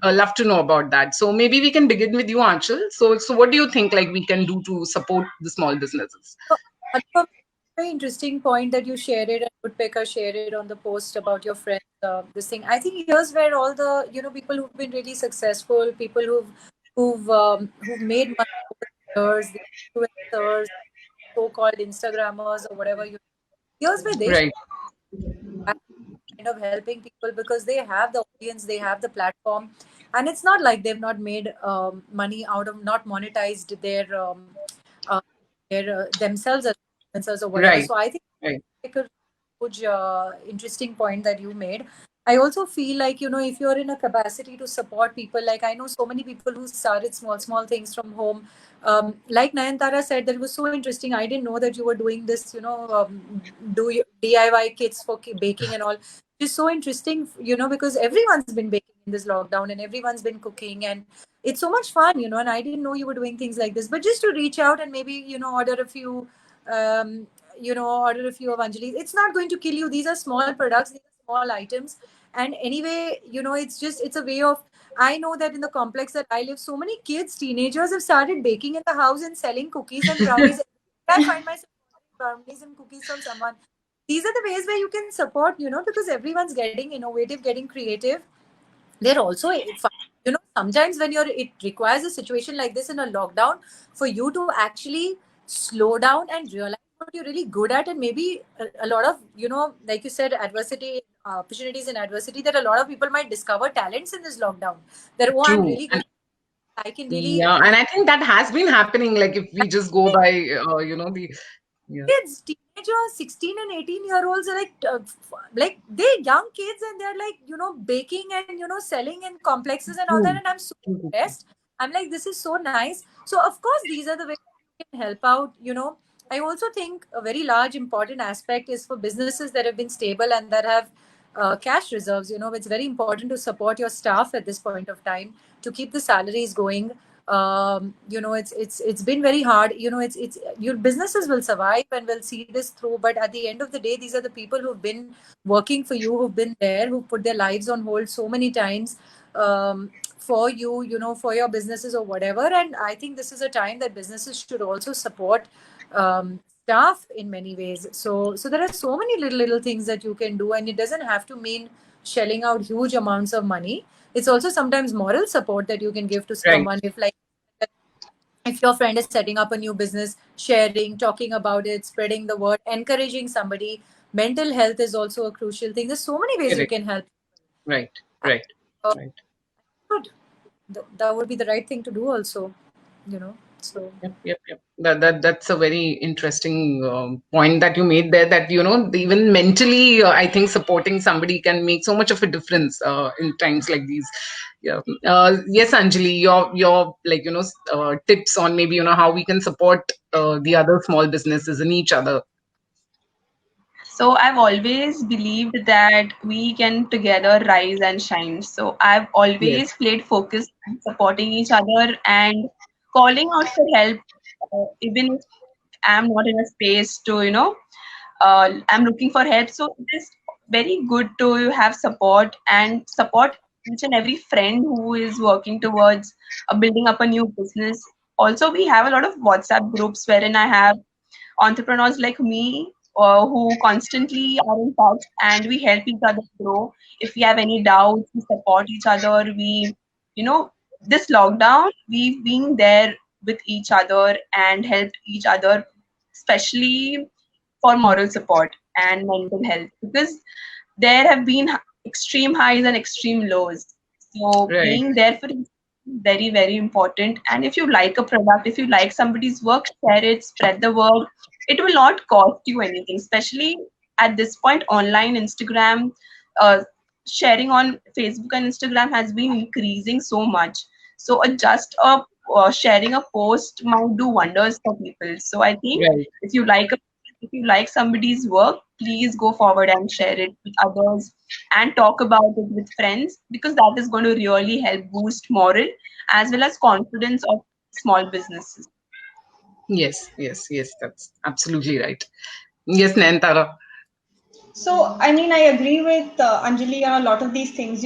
love to know about that. So maybe we can begin with you, Anshul. So what do you think, like, we can do to support the small businesses? So, Anupam, very interesting point that you shared it, and Woodpecker shared it on the post about your friends. This thing, I think here's where all the people who've been really successful, people who've made money over the years, the influencers, so-called Instagrammers or whatever. Here's where they should Right. kind of helping people, because they have the audience, they have the platform, and it's not like they've not made money out of, not monetized uh, their themselves as influencers or whatever. Right. So I think Right. like a huge interesting point that you made. I also feel like, if you're in a capacity to support people, like I know so many people who started small things from home. Like Nayantara said, that was so interesting. I didn't know that you were doing this, do DIY kits for baking and all. It's so interesting, because everyone's been baking in this lockdown and everyone's been cooking, and it's so much fun, and I didn't know you were doing things like this. But just to reach out and maybe, order a few um, order a few of Anjali's. It's not going to kill you. These are small products, these are small items. And anyway, it's a way of, I know that in the complex that I live, so many kids, teenagers have started baking in the house and selling cookies and brownies. I find myself ordering brownies and cookies from someone. These are the ways where you can support, because everyone's getting innovative, getting creative. They're also, sometimes when it requires a situation like this in a lockdown for you to actually slow down and realize what you're really good at, and maybe a lot of, like you said, adversity, opportunities in adversity, that a lot of people might discover talents in this lockdown, that, oh, I'm True. really good, I can really. Yeah, and I think that has been happening. Like if we just go by, the yeah. Kids, teenagers, 16 and 18-year-olds are like they're young kids, and they're like, baking and, selling in complexes and all that. True. And I'm so True. impressed. I'm like, this is so nice. So of course, these are the ways you can help out. I also think a very large important aspect is for businesses that have been stable and that have cash reserves. It's very important to support your staff at this point of time to keep the salaries going. It's been very hard. It's your businesses will survive and will see this through, but at the end of the day, these are the people who've been working for you, who've been there, who put their lives on hold so many times for you, for your businesses or whatever. And I think this is a time that businesses should also support staff in many ways. So there are so many little things that you can do, and it doesn't have to mean shelling out huge amounts of money. It's also sometimes moral support that you can give to someone. Right. If your friend is setting up a new business, sharing, talking about it, spreading the word, encouraging somebody. Mental health is also a crucial thing. There's so many ways you Correct. can help. Right. Right. Right. Good. That would be the right thing to do also, so. Yep. That's a very interesting point that you made there, that even mentally, I think supporting somebody can make so much of a difference in times like these. Yeah. Yes, Anjali, your like tips on maybe how we can support the other small businesses and each other. So I've always believed that we can together rise and shine. So I've always Yes. played focus on supporting each other and calling out for help, even if I'm not in a space to, I'm looking for help. So it is very good to have support and support each and every friend who is working towards building up a new business. Also, we have a lot of WhatsApp groups wherein I have entrepreneurs like me who constantly are in touch, and we help each other grow. If we have any doubts, we support each other. This lockdown, we've been there with each other and helped each other, especially for moral support and mental health, because there have been extreme highs and extreme lows. So Right. being there for each very, very important. And if you like a product, if you like somebody's work, share it, spread the word. It will not cost you anything, especially at this point. Online, Instagram, sharing on Facebook and Instagram has been increasing so much. So just sharing a post might do wonders for people. So I think Right. if you like somebody's work, please go forward and share it with others and talk about it with friends, because that is going to really help boost moral as well as confidence of small businesses. Yes. That's absolutely right. Yes, Nayantara. So, I mean, I agree with Anjali on a lot of these things.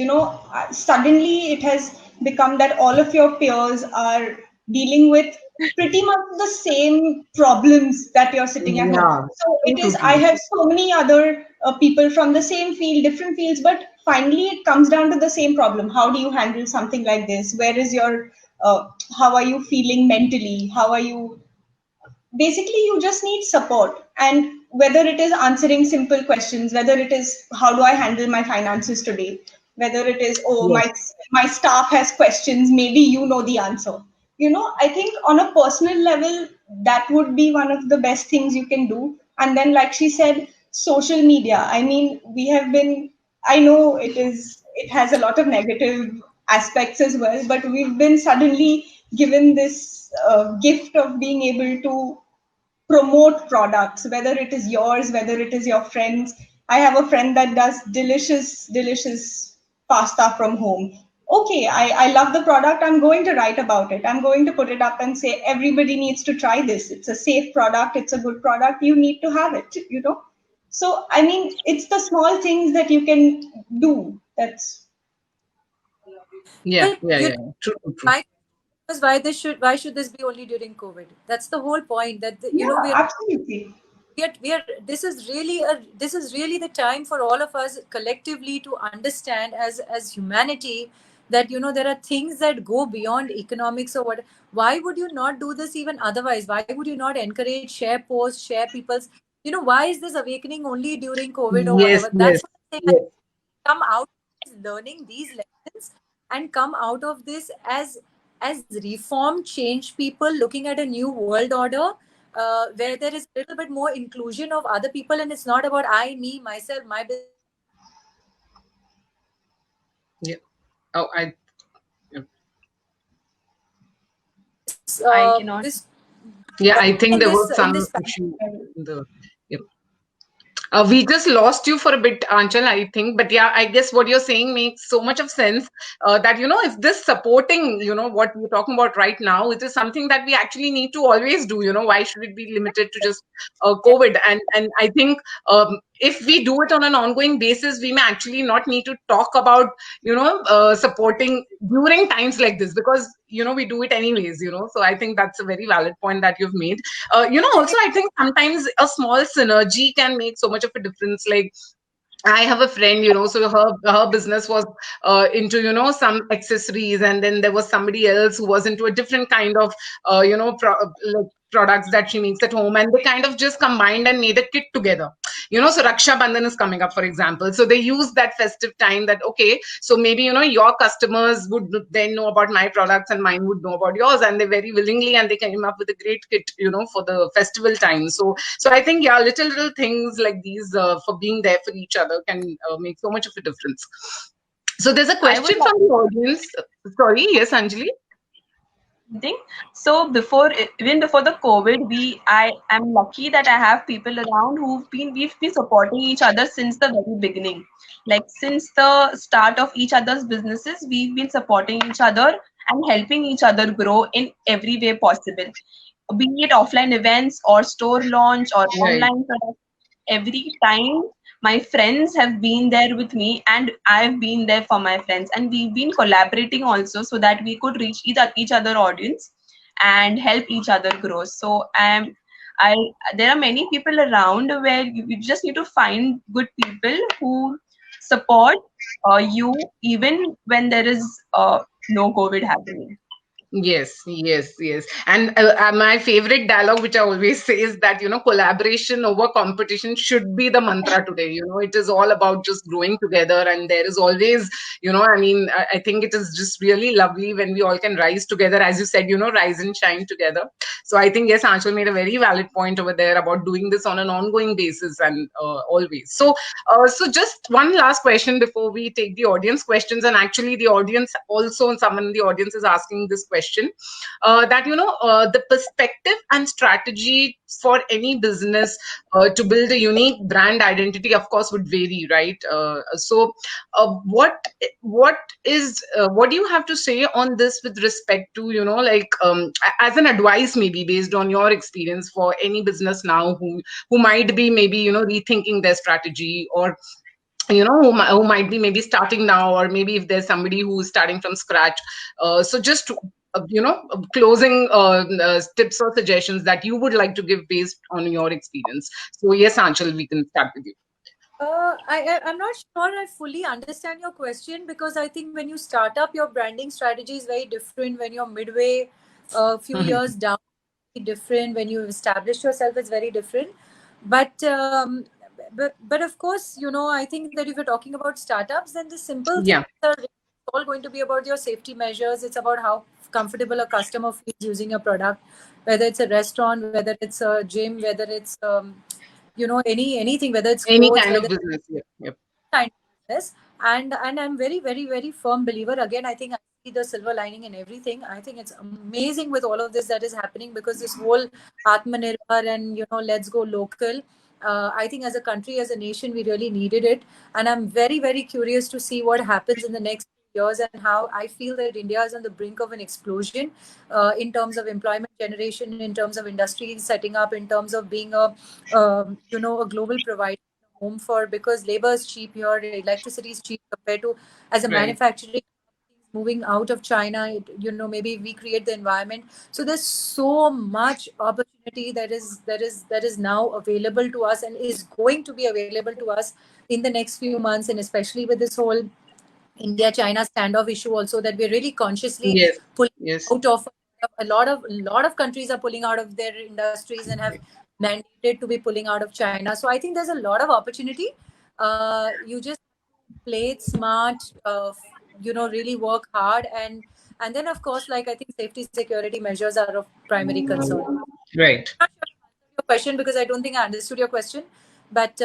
Suddenly it has become that all of your peers are dealing with pretty much the same problems that you're sitting at home. Yeah. So it is, I have so many other people from the same field, different fields, but finally it comes down to the same problem. How do you handle something like this? Where is your, how are you feeling mentally? How are you basically you just need support, and whether it is answering simple questions, whether it is how do I handle my finances today, whether it is oh Yes. my staff has questions, maybe you know the answer. I think on a personal level that would be one of the best things you can do. And then like she said, social media, I mean, we have been, I know it has a lot of negative aspects as well, but we've been suddenly given this gift of being able to promote products, whether it is yours, whether it is your friends. I have a friend that does delicious pasta from home. Okay, I love the product. I'm going to write about it. I'm going to put it up and say, everybody needs to try this. It's a safe product. It's a good product. You need to have it. So, I mean, it's the small things that you can do. Yeah. But True. my is why should this be only during COVID? That's the whole point. That Yeah, absolutely. this is really the time for all of us collectively to understand as humanity that there are things that go beyond economics or what. Why would you not do this even otherwise? Why would you not encourage, share posts, share people's, why is this awakening only during COVID or Yes, whatever? yes, That's what I'm saying. yes. Come out learning these lessons and come out of this as reformed, changed people looking at a new world order, where there is a little bit more inclusion of other people, and it's not about I, me, myself, my business. Yeah. Oh, yeah. I cannot. This Yeah, I think in there this was in some this issue in the. Yeah. We just lost you for a bit, Anchal, I think. But yeah, I guess what you're saying makes so much of sense, that, if this supporting, what we're talking about right now, it is something that we actually need to always do. Why should it be limited to just COVID? And I think, if we do it on an ongoing basis, we may actually not need to talk about, supporting during times like this, because, we do it anyways. So I think that's a very valid point that you've made. Also, I think sometimes a small synergy can make so much of a difference. Like, I have a friend, so her business was into, some accessories, and then there was somebody else who was into a different kind of, like products that she makes at home, and they kind of just combined and made a kit together. So Raksha Bandhan is coming up, for example. So they use that festive time that, okay, so maybe, your customers would then know about my products and mine would know about yours, and they very willingly, and they came up with a great kit, for the festival time. So I think, yeah, little things like these, for being there for each other, can make so much of a difference. So there's a I would question from the audience. Sorry, yes, Anjali. think so. Even before the COVID, I am lucky that I have people around we've been supporting each other since the very beginning. Like since the start of each other's businesses, we've been supporting each other and helping each other grow in every way possible, be it offline events or store launch or Right. online products. Every time my friends have been there with me and I've been there for my friends, and we've been collaborating also so that we could reach each other audience and help each other grow. So I there are many people around where you just need to find good people who support you even when there is no COVID happening. Yes, yes, yes. And my favorite dialogue, which I always say, is that, collaboration over competition should be the mantra today. It is all about just growing together. And there is always, I think it is just really lovely when we all can rise together. As you said, rise and shine together. So I think, yes, Anshul made a very valid point over there about doing this on an ongoing basis, and always. So just one last question before we take the audience questions. And actually, the audience also, someone in the audience is asking this question, that, the perspective and strategy for any business to build a unique brand identity, of course, would vary, right? What do you have to say on this with respect to, like, as an advice, maybe based on your experience, for any business now who might be maybe, rethinking their strategy, or who might be maybe starting now, or maybe if there's somebody who's starting from scratch. So just closing tips or suggestions that you would like to give based on your experience. So yes, Anchal, we can start with you. I'm not sure I fully understand your question, because I think when you start up, your branding strategy is very different. When you're midway, a few years down, it's different. When you establish yourself, it's very different. But of course, I think that if you're talking about startups, then the simple things Yeah. are all going to be about your safety measures. It's about how comfortable a customer feels using your product, whether it's a restaurant, whether it's a gym, whether it's anything, whether it's Any clothes, kind of whether business. Yeah. Yep. kind of business. And I'm very, very, very firm believer. Again, I think I see the silver lining in everything. I think it's amazing with all of this that is happening, because this whole Atmanirbhar and let's go local. I think as a country, as a nation, we really needed it. And I'm very, very curious to see what happens in the next years, and how I feel that India is on the brink of an explosion, in terms of employment generation, in terms of industries setting up, in terms of being a global provider home for, because labor is cheap here, electricity is cheap compared to as a Right. manufacturing moving out of China. Maybe we create the environment. So there's so much opportunity that is now available to us, and is going to be available to us in the next few months, and especially with this whole India-China standoff issue also, that we're really consciously Yes. pulling Yes. out of. A lot of countries are pulling out of their industries and have mandated to be pulling out of China. So I think there's a lot of opportunity. You just play it smart, really work hard, and then of course, like I think safety security measures are of primary concern. Right. I'm not sure if I answered your question, because I don't think I understood your question. But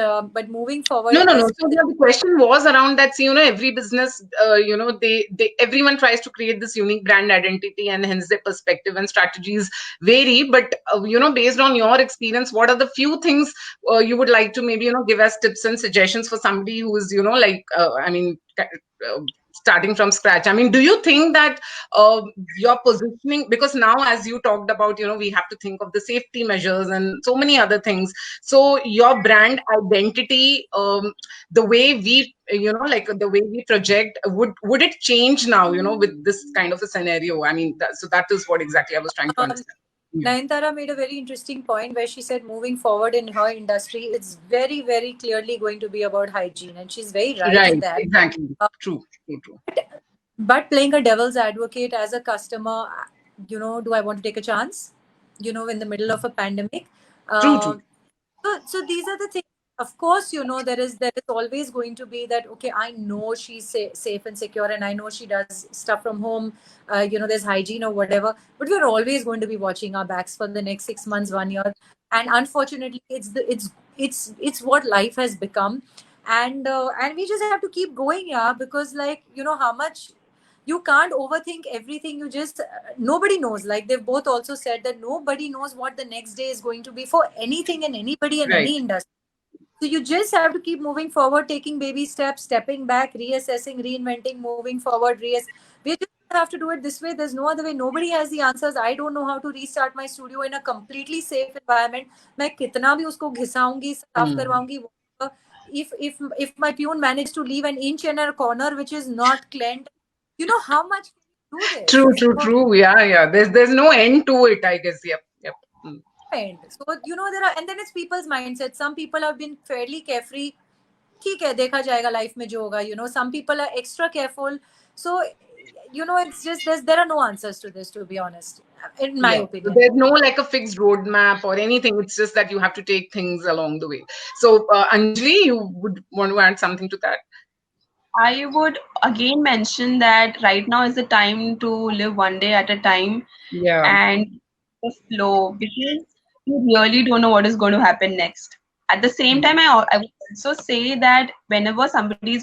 moving forward, No, no, no. as So the question was around that. See, every business, they everyone tries to create this unique brand identity, and hence their perspective and strategies vary. But based on your experience, what are the few things you would like to maybe give as tips and suggestions for somebody who is starting from scratch? I mean, do you think that your positioning, because now, as you talked about, we have to think of the safety measures and so many other things. So your brand identity, the way we, the way we project, would it change now, with this kind of a scenario? I mean, that is what exactly I was trying to understand. Nayanthara made a very interesting point where she said moving forward in her industry, it's very, very clearly going to be about hygiene. And she's very right in Right, that. exactly. True. But playing a devil's advocate as a customer, do I want to take a chance? In the middle of a pandemic. True. So these are the things. Of course, there is always going to be that. Okay, I know she's safe and secure, and I know she does stuff from home. There's hygiene or whatever. But we're always going to be watching our backs for the next 6 months, 1 year, and unfortunately, it's what life has become, and we just have to keep going, yeah. Because how much you can't overthink everything. You just nobody knows, like they've both also said, that nobody knows what the next day is going to be for anything and anybody in Right. any industry. So you just have to keep moving forward, taking baby steps, stepping back, reassessing, reinventing, moving forward. We just have to do it this way. There's no other way. Nobody has the answers. I don't know how to restart my studio in a completely safe environment. मैं कितना भी उसको घिसाऊंगी, साफ करवाऊंगी. If my peon manages to leave an inch in a corner which is not cleaned, how much can you do this? True. Yeah. There's no end to it, I guess. Yep. End. So there are, and then it's people's mindset. Some people have been fairly carefree. ठीक है, देखा जाएगा life में जो होगा. Some people are extra careful. So it's just there are no answers to this, to be honest, in my opinion. There's no like a fixed roadmap or anything. It's just that you have to take things along the way. So Anjali, you would want to add something to that? I would again mention that right now is the time to live one day at a time. Yeah. And the flow, because you really don't know what is going to happen next. At the same time, I would also say that whenever somebody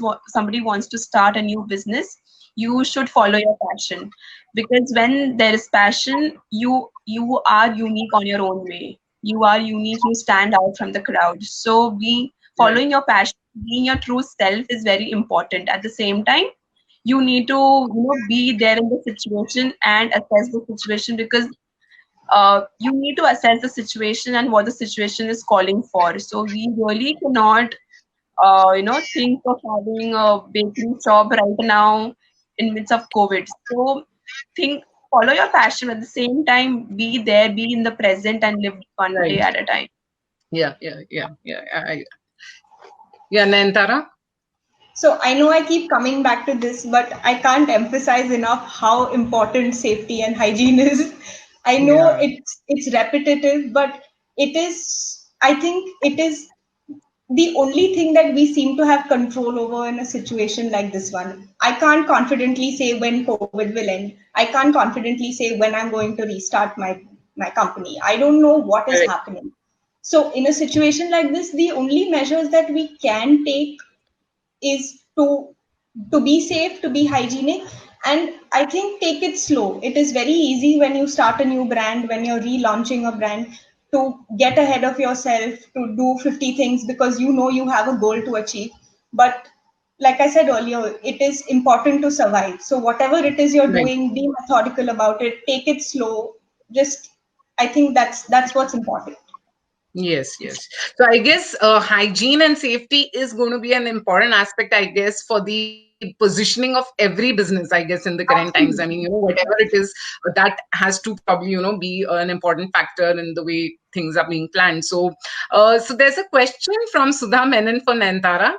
wants to start a new business, you should follow your passion, because when there is passion, you are unique on your own way. You are unique. You stand out from the crowd. So following your passion, being your true self is very important. At the same time, you need to be there in the situation and assess the situation, because you need to assess the situation and what the situation is calling for. So we really cannot think of having a bakery shop right now in midst of COVID. So follow your passion, at the same time be there, be in the present, and live one day at a time. Yeah. Nayanthara? So I know I keep coming back to this, but I can't emphasize enough how important safety and hygiene is. I know it's repetitive, but I think it is the only thing that we seem to have control over in a situation like this one. I can't confidently say when COVID will end. I can't confidently say when I'm going to restart my company. I don't know what is happening. So in a situation like this, the only measures that we can take is to be safe, to be hygienic, and I think take it slow. It is very easy when you start a new brand, when you're relaunching a brand, to get ahead of yourself, to do 50 things because you have a goal to achieve. But like I said earlier, it is important to survive. So whatever it is you're doing, be methodical about it, take it slow. I think that's what's important. Yes, yes. So I guess hygiene and safety is going to be an important aspect, I guess, for the positioning of every business, I guess, in the current times. I mean, whatever it is, that has to probably, be an important factor in the way things are being planned. So there's a question from Sudha Menon for Nantara.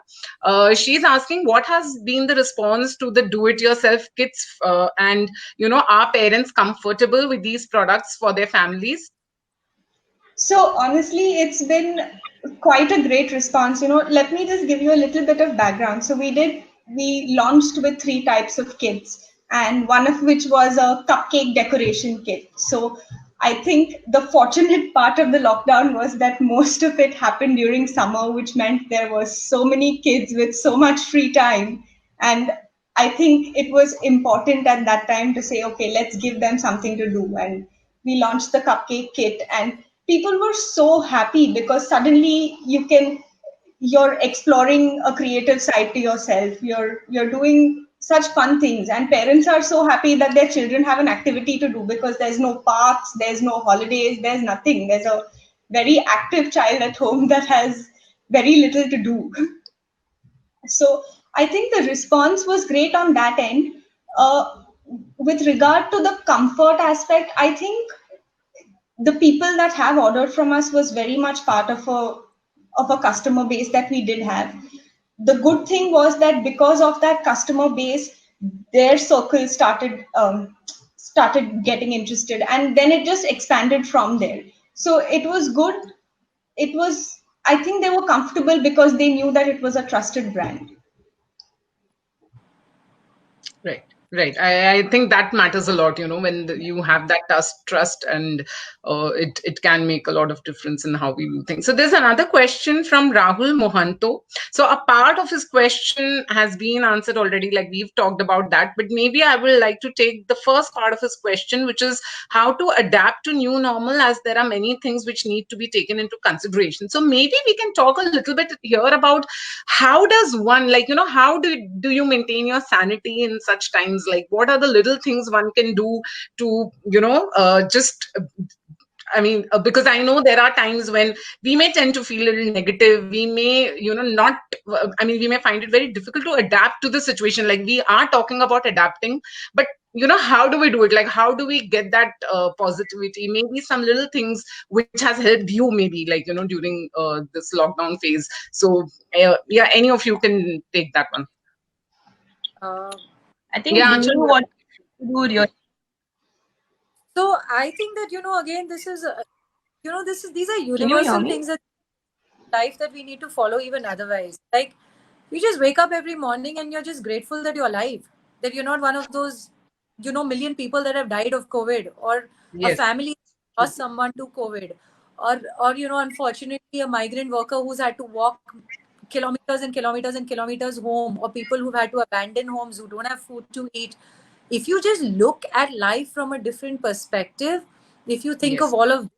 She's asking, what has been the response to the do-it-yourself kits, and are parents comfortable with these products for their families? So honestly, it's been quite a great response. Let me just give you a little bit of background. So we launched with three types of kits, and one of which was a cupcake decoration kit. So I think the fortunate part of the lockdown was that most of it happened during summer, which meant there was so many kids with so much free time. And I think it was important at that time to say, okay, let's give them something to do. And we launched the cupcake kit, and people were so happy because suddenly you're exploring a creative side to yourself. You're doing such fun things, and parents are so happy that their children have an activity to do because there's no parks, there's no holidays, there's nothing. There's a very active child at home that has very little to do. So I think the response was great on that end. uh, with regard to the comfort aspect, I think the people that have ordered from us was very much part of a customer base that we did have. The good thing was that because of that customer base, their circle started getting interested, and then it just expanded from there. So it was good. It was, I think they were comfortable because they knew that it was a trusted brand. Right, right. I think that matters a lot, when you have that trust, and it can make a lot of difference in how we do things. So there's another question from Rahul Mohanto. So a part of his question has been answered already, like we've talked about that, but maybe I will like to take the first part of his question, which is how to adapt to new normal, as there are many things which need to be taken into consideration. So maybe we can talk a little bit here about how does one, like, how do you maintain your sanity in such times? Like, what are the little things one can do to, just I mean, because I know there are times when we may tend to feel a little negative. We may, not, I mean, we may find it very difficult to adapt to the situation. Like, we are talking about adapting, but, how do we do it? Like, how do we get that positivity? Maybe some little things which has helped you, maybe, like, during this lockdown phase. So, yeah, any of you can take that one. Uh, I think Yeah, doing Anshul, what you do really. so I think that again, this is these are Can you hear universal me? things that life that we need to follow even otherwise. Like, you just wake up every morning and you're just grateful that you're alive, that you're not one of those million people that have died of COVID, or a yes. family lost someone to COVID, or unfortunately a migrant worker who's had to walk kilometers and kilometers and kilometers home, or people who've had to abandon homes, who don't have food to eat. If you just look at life from a different perspective, if you think of Yes. all of,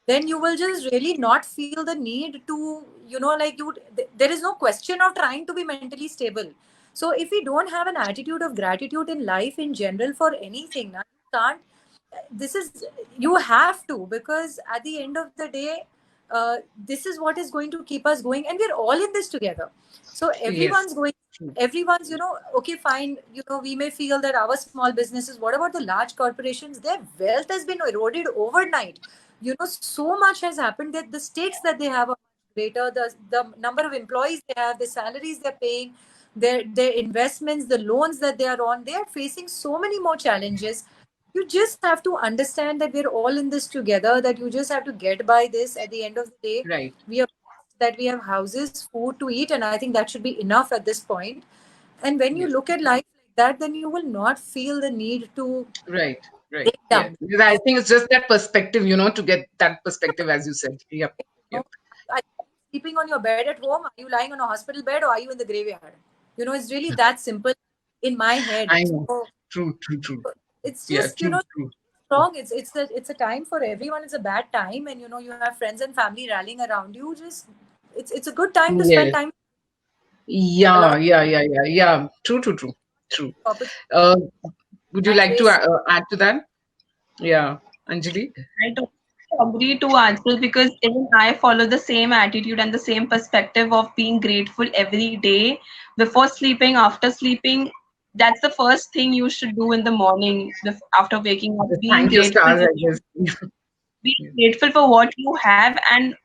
then you will just really not feel the need to, like there is no question of trying to be mentally stable. So if we don't have an attitude of gratitude in life in general for anything, now you can't, this is, you have to, because at the end of the day, this is what is going to keep us going, and we're all in this together. So Yes. everyone's going, True. everyone's, okay, fine, we may feel that our small businesses, what about the large corporations? Their wealth has been eroded overnight. So much has happened that the stakes that they have are greater. The number of employees they have, the salaries they're paying, their investments, the loans that they are on, they are facing so many more challenges. You just have to understand that we're all in this together, that you just have to get by this. At the end of the day, Right. we are, that we have houses, food to eat, and I think that should be enough at this point. And when you Yes. look at life like that, then you will not feel the need to Right, right. break Yeah. down. Because I think it's just that perspective, to get that perspective, as you said. Yep. know, Yep. are you sleeping on your bed at home? Are you lying on a hospital bed, or are you in the graveyard? It's really that simple in my head. I know. So True, true, true. it's Yeah, just, true, true. strong. It's a time for everyone. It's a bad time, and you have friends and family rallying around you. Just it's a good time to spend Yes. time. A lot Yeah, of yeah, yeah, yeah, yeah. True, true, true. True. opportunities Uh, would you that like way. to add to that? Yeah, Anjali? I agree to answer because even I follow the same attitude and the same perspective of being grateful every day before sleeping, after sleeping. That's the first thing you should do in the morning after waking up. Thank you, Stars. I guess. Being grateful for what you have and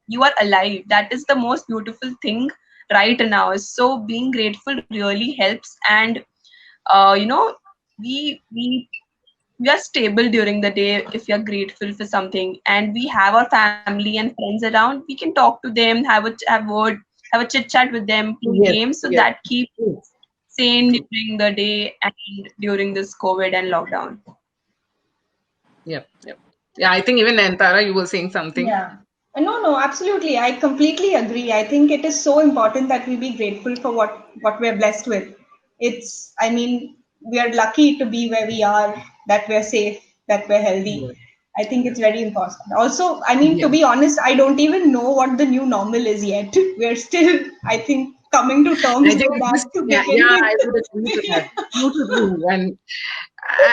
you are alive. That is the most beautiful thing right now. So being grateful really helps, and you know, we we are stable during the day if we are grateful for something, and we have our family and friends around. We can talk to them, have a chit chat with them, play Yes, games, so yes. that keeps sane during the day and during this COVID and lockdown. Yep, yep. Yeah, I think even Antara, you were saying something. Yeah. No, absolutely. I completely agree. I think it is so important that we be grateful for what we're blessed with. I mean, we are lucky to be where we are, that we're safe, that we're healthy. Yes. I think it's very important. Also, I mean, to Yes. be honest, I don't even know what the new normal is yet. We're still, I think, coming to terms I think with that to yeah, begin yeah, with. I would agree to that. You to do.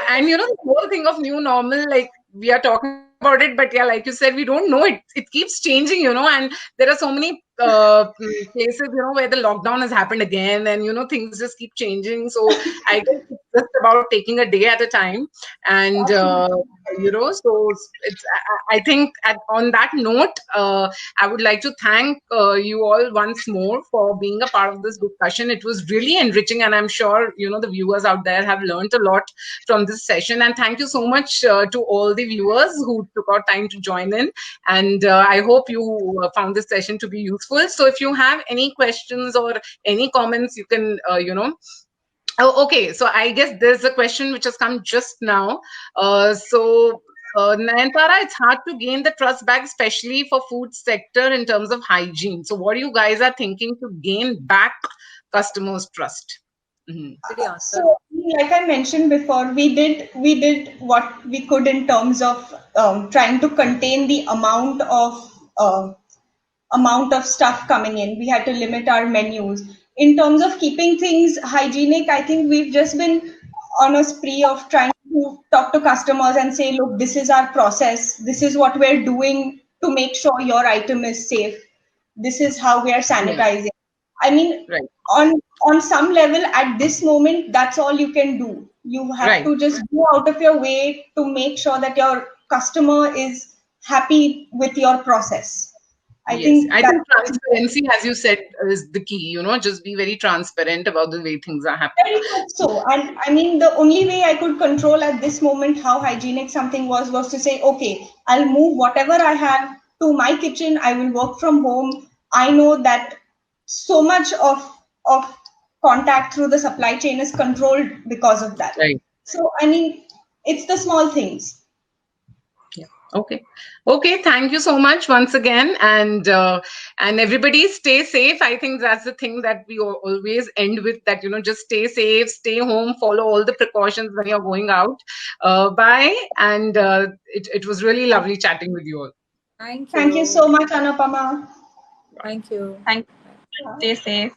And you know, the whole thing of new normal, like we are talking about it, but yeah, like you said, we don't know it. It keeps changing, you know, and there are so many places, you know, where the lockdown has happened again, and you know, things just keep changing. So I guess it's just about taking a day at a time, and Absolutely. you know, so it's. I think on that note, I would like to thank you all once more for being a part of this discussion. It was really enriching, and I'm sure you know the viewers out there have learned a lot from this session. And thank you so much to all the viewers who took out time to join in. And I hope you found this session to be useful. So if you have any questions or any comments, you can, you know. Oh, okay. So I guess there's a question which has come just now. Nayantara, it's hard to gain the trust back, especially for food sector in terms of hygiene. So what you guys are thinking to gain back customers' trust? Mhm. Did he answer? So, like I mentioned before, we did what we could in terms of trying to contain the amount of stuff coming in. We had to limit our menus. In terms of keeping things hygienic, I think we've just been on a spree of trying to talk to customers and say, look, this is our process. This is what we're doing to make sure your item is safe. This is how we are Yeah, sanitizing. I mean, right, on some level, at this moment, that's all you can do. You have right. to just go out of your way to make sure that your customer is happy with your process. I Yes, think I that's think transparency, as you said, is the key. You know, just be very transparent about the way things are happening. very much so. And I mean, the only way I could control at this moment how hygienic something was to say, okay, I'll move whatever I have to my kitchen. I will work from home. I know that so much of contact through the supply chain is controlled because of that. Right. So I mean, it's the small things. Yeah. Okay. Okay. Thank you so much once again, and everybody stay safe. I think that's the thing that we always end with. That you know, just stay safe, stay home, follow all the precautions when you're going out. Bye, and it was really lovely chatting with you all. Thank Thank you you. so much, Anupama. Thank you. Thank you. Stay safe.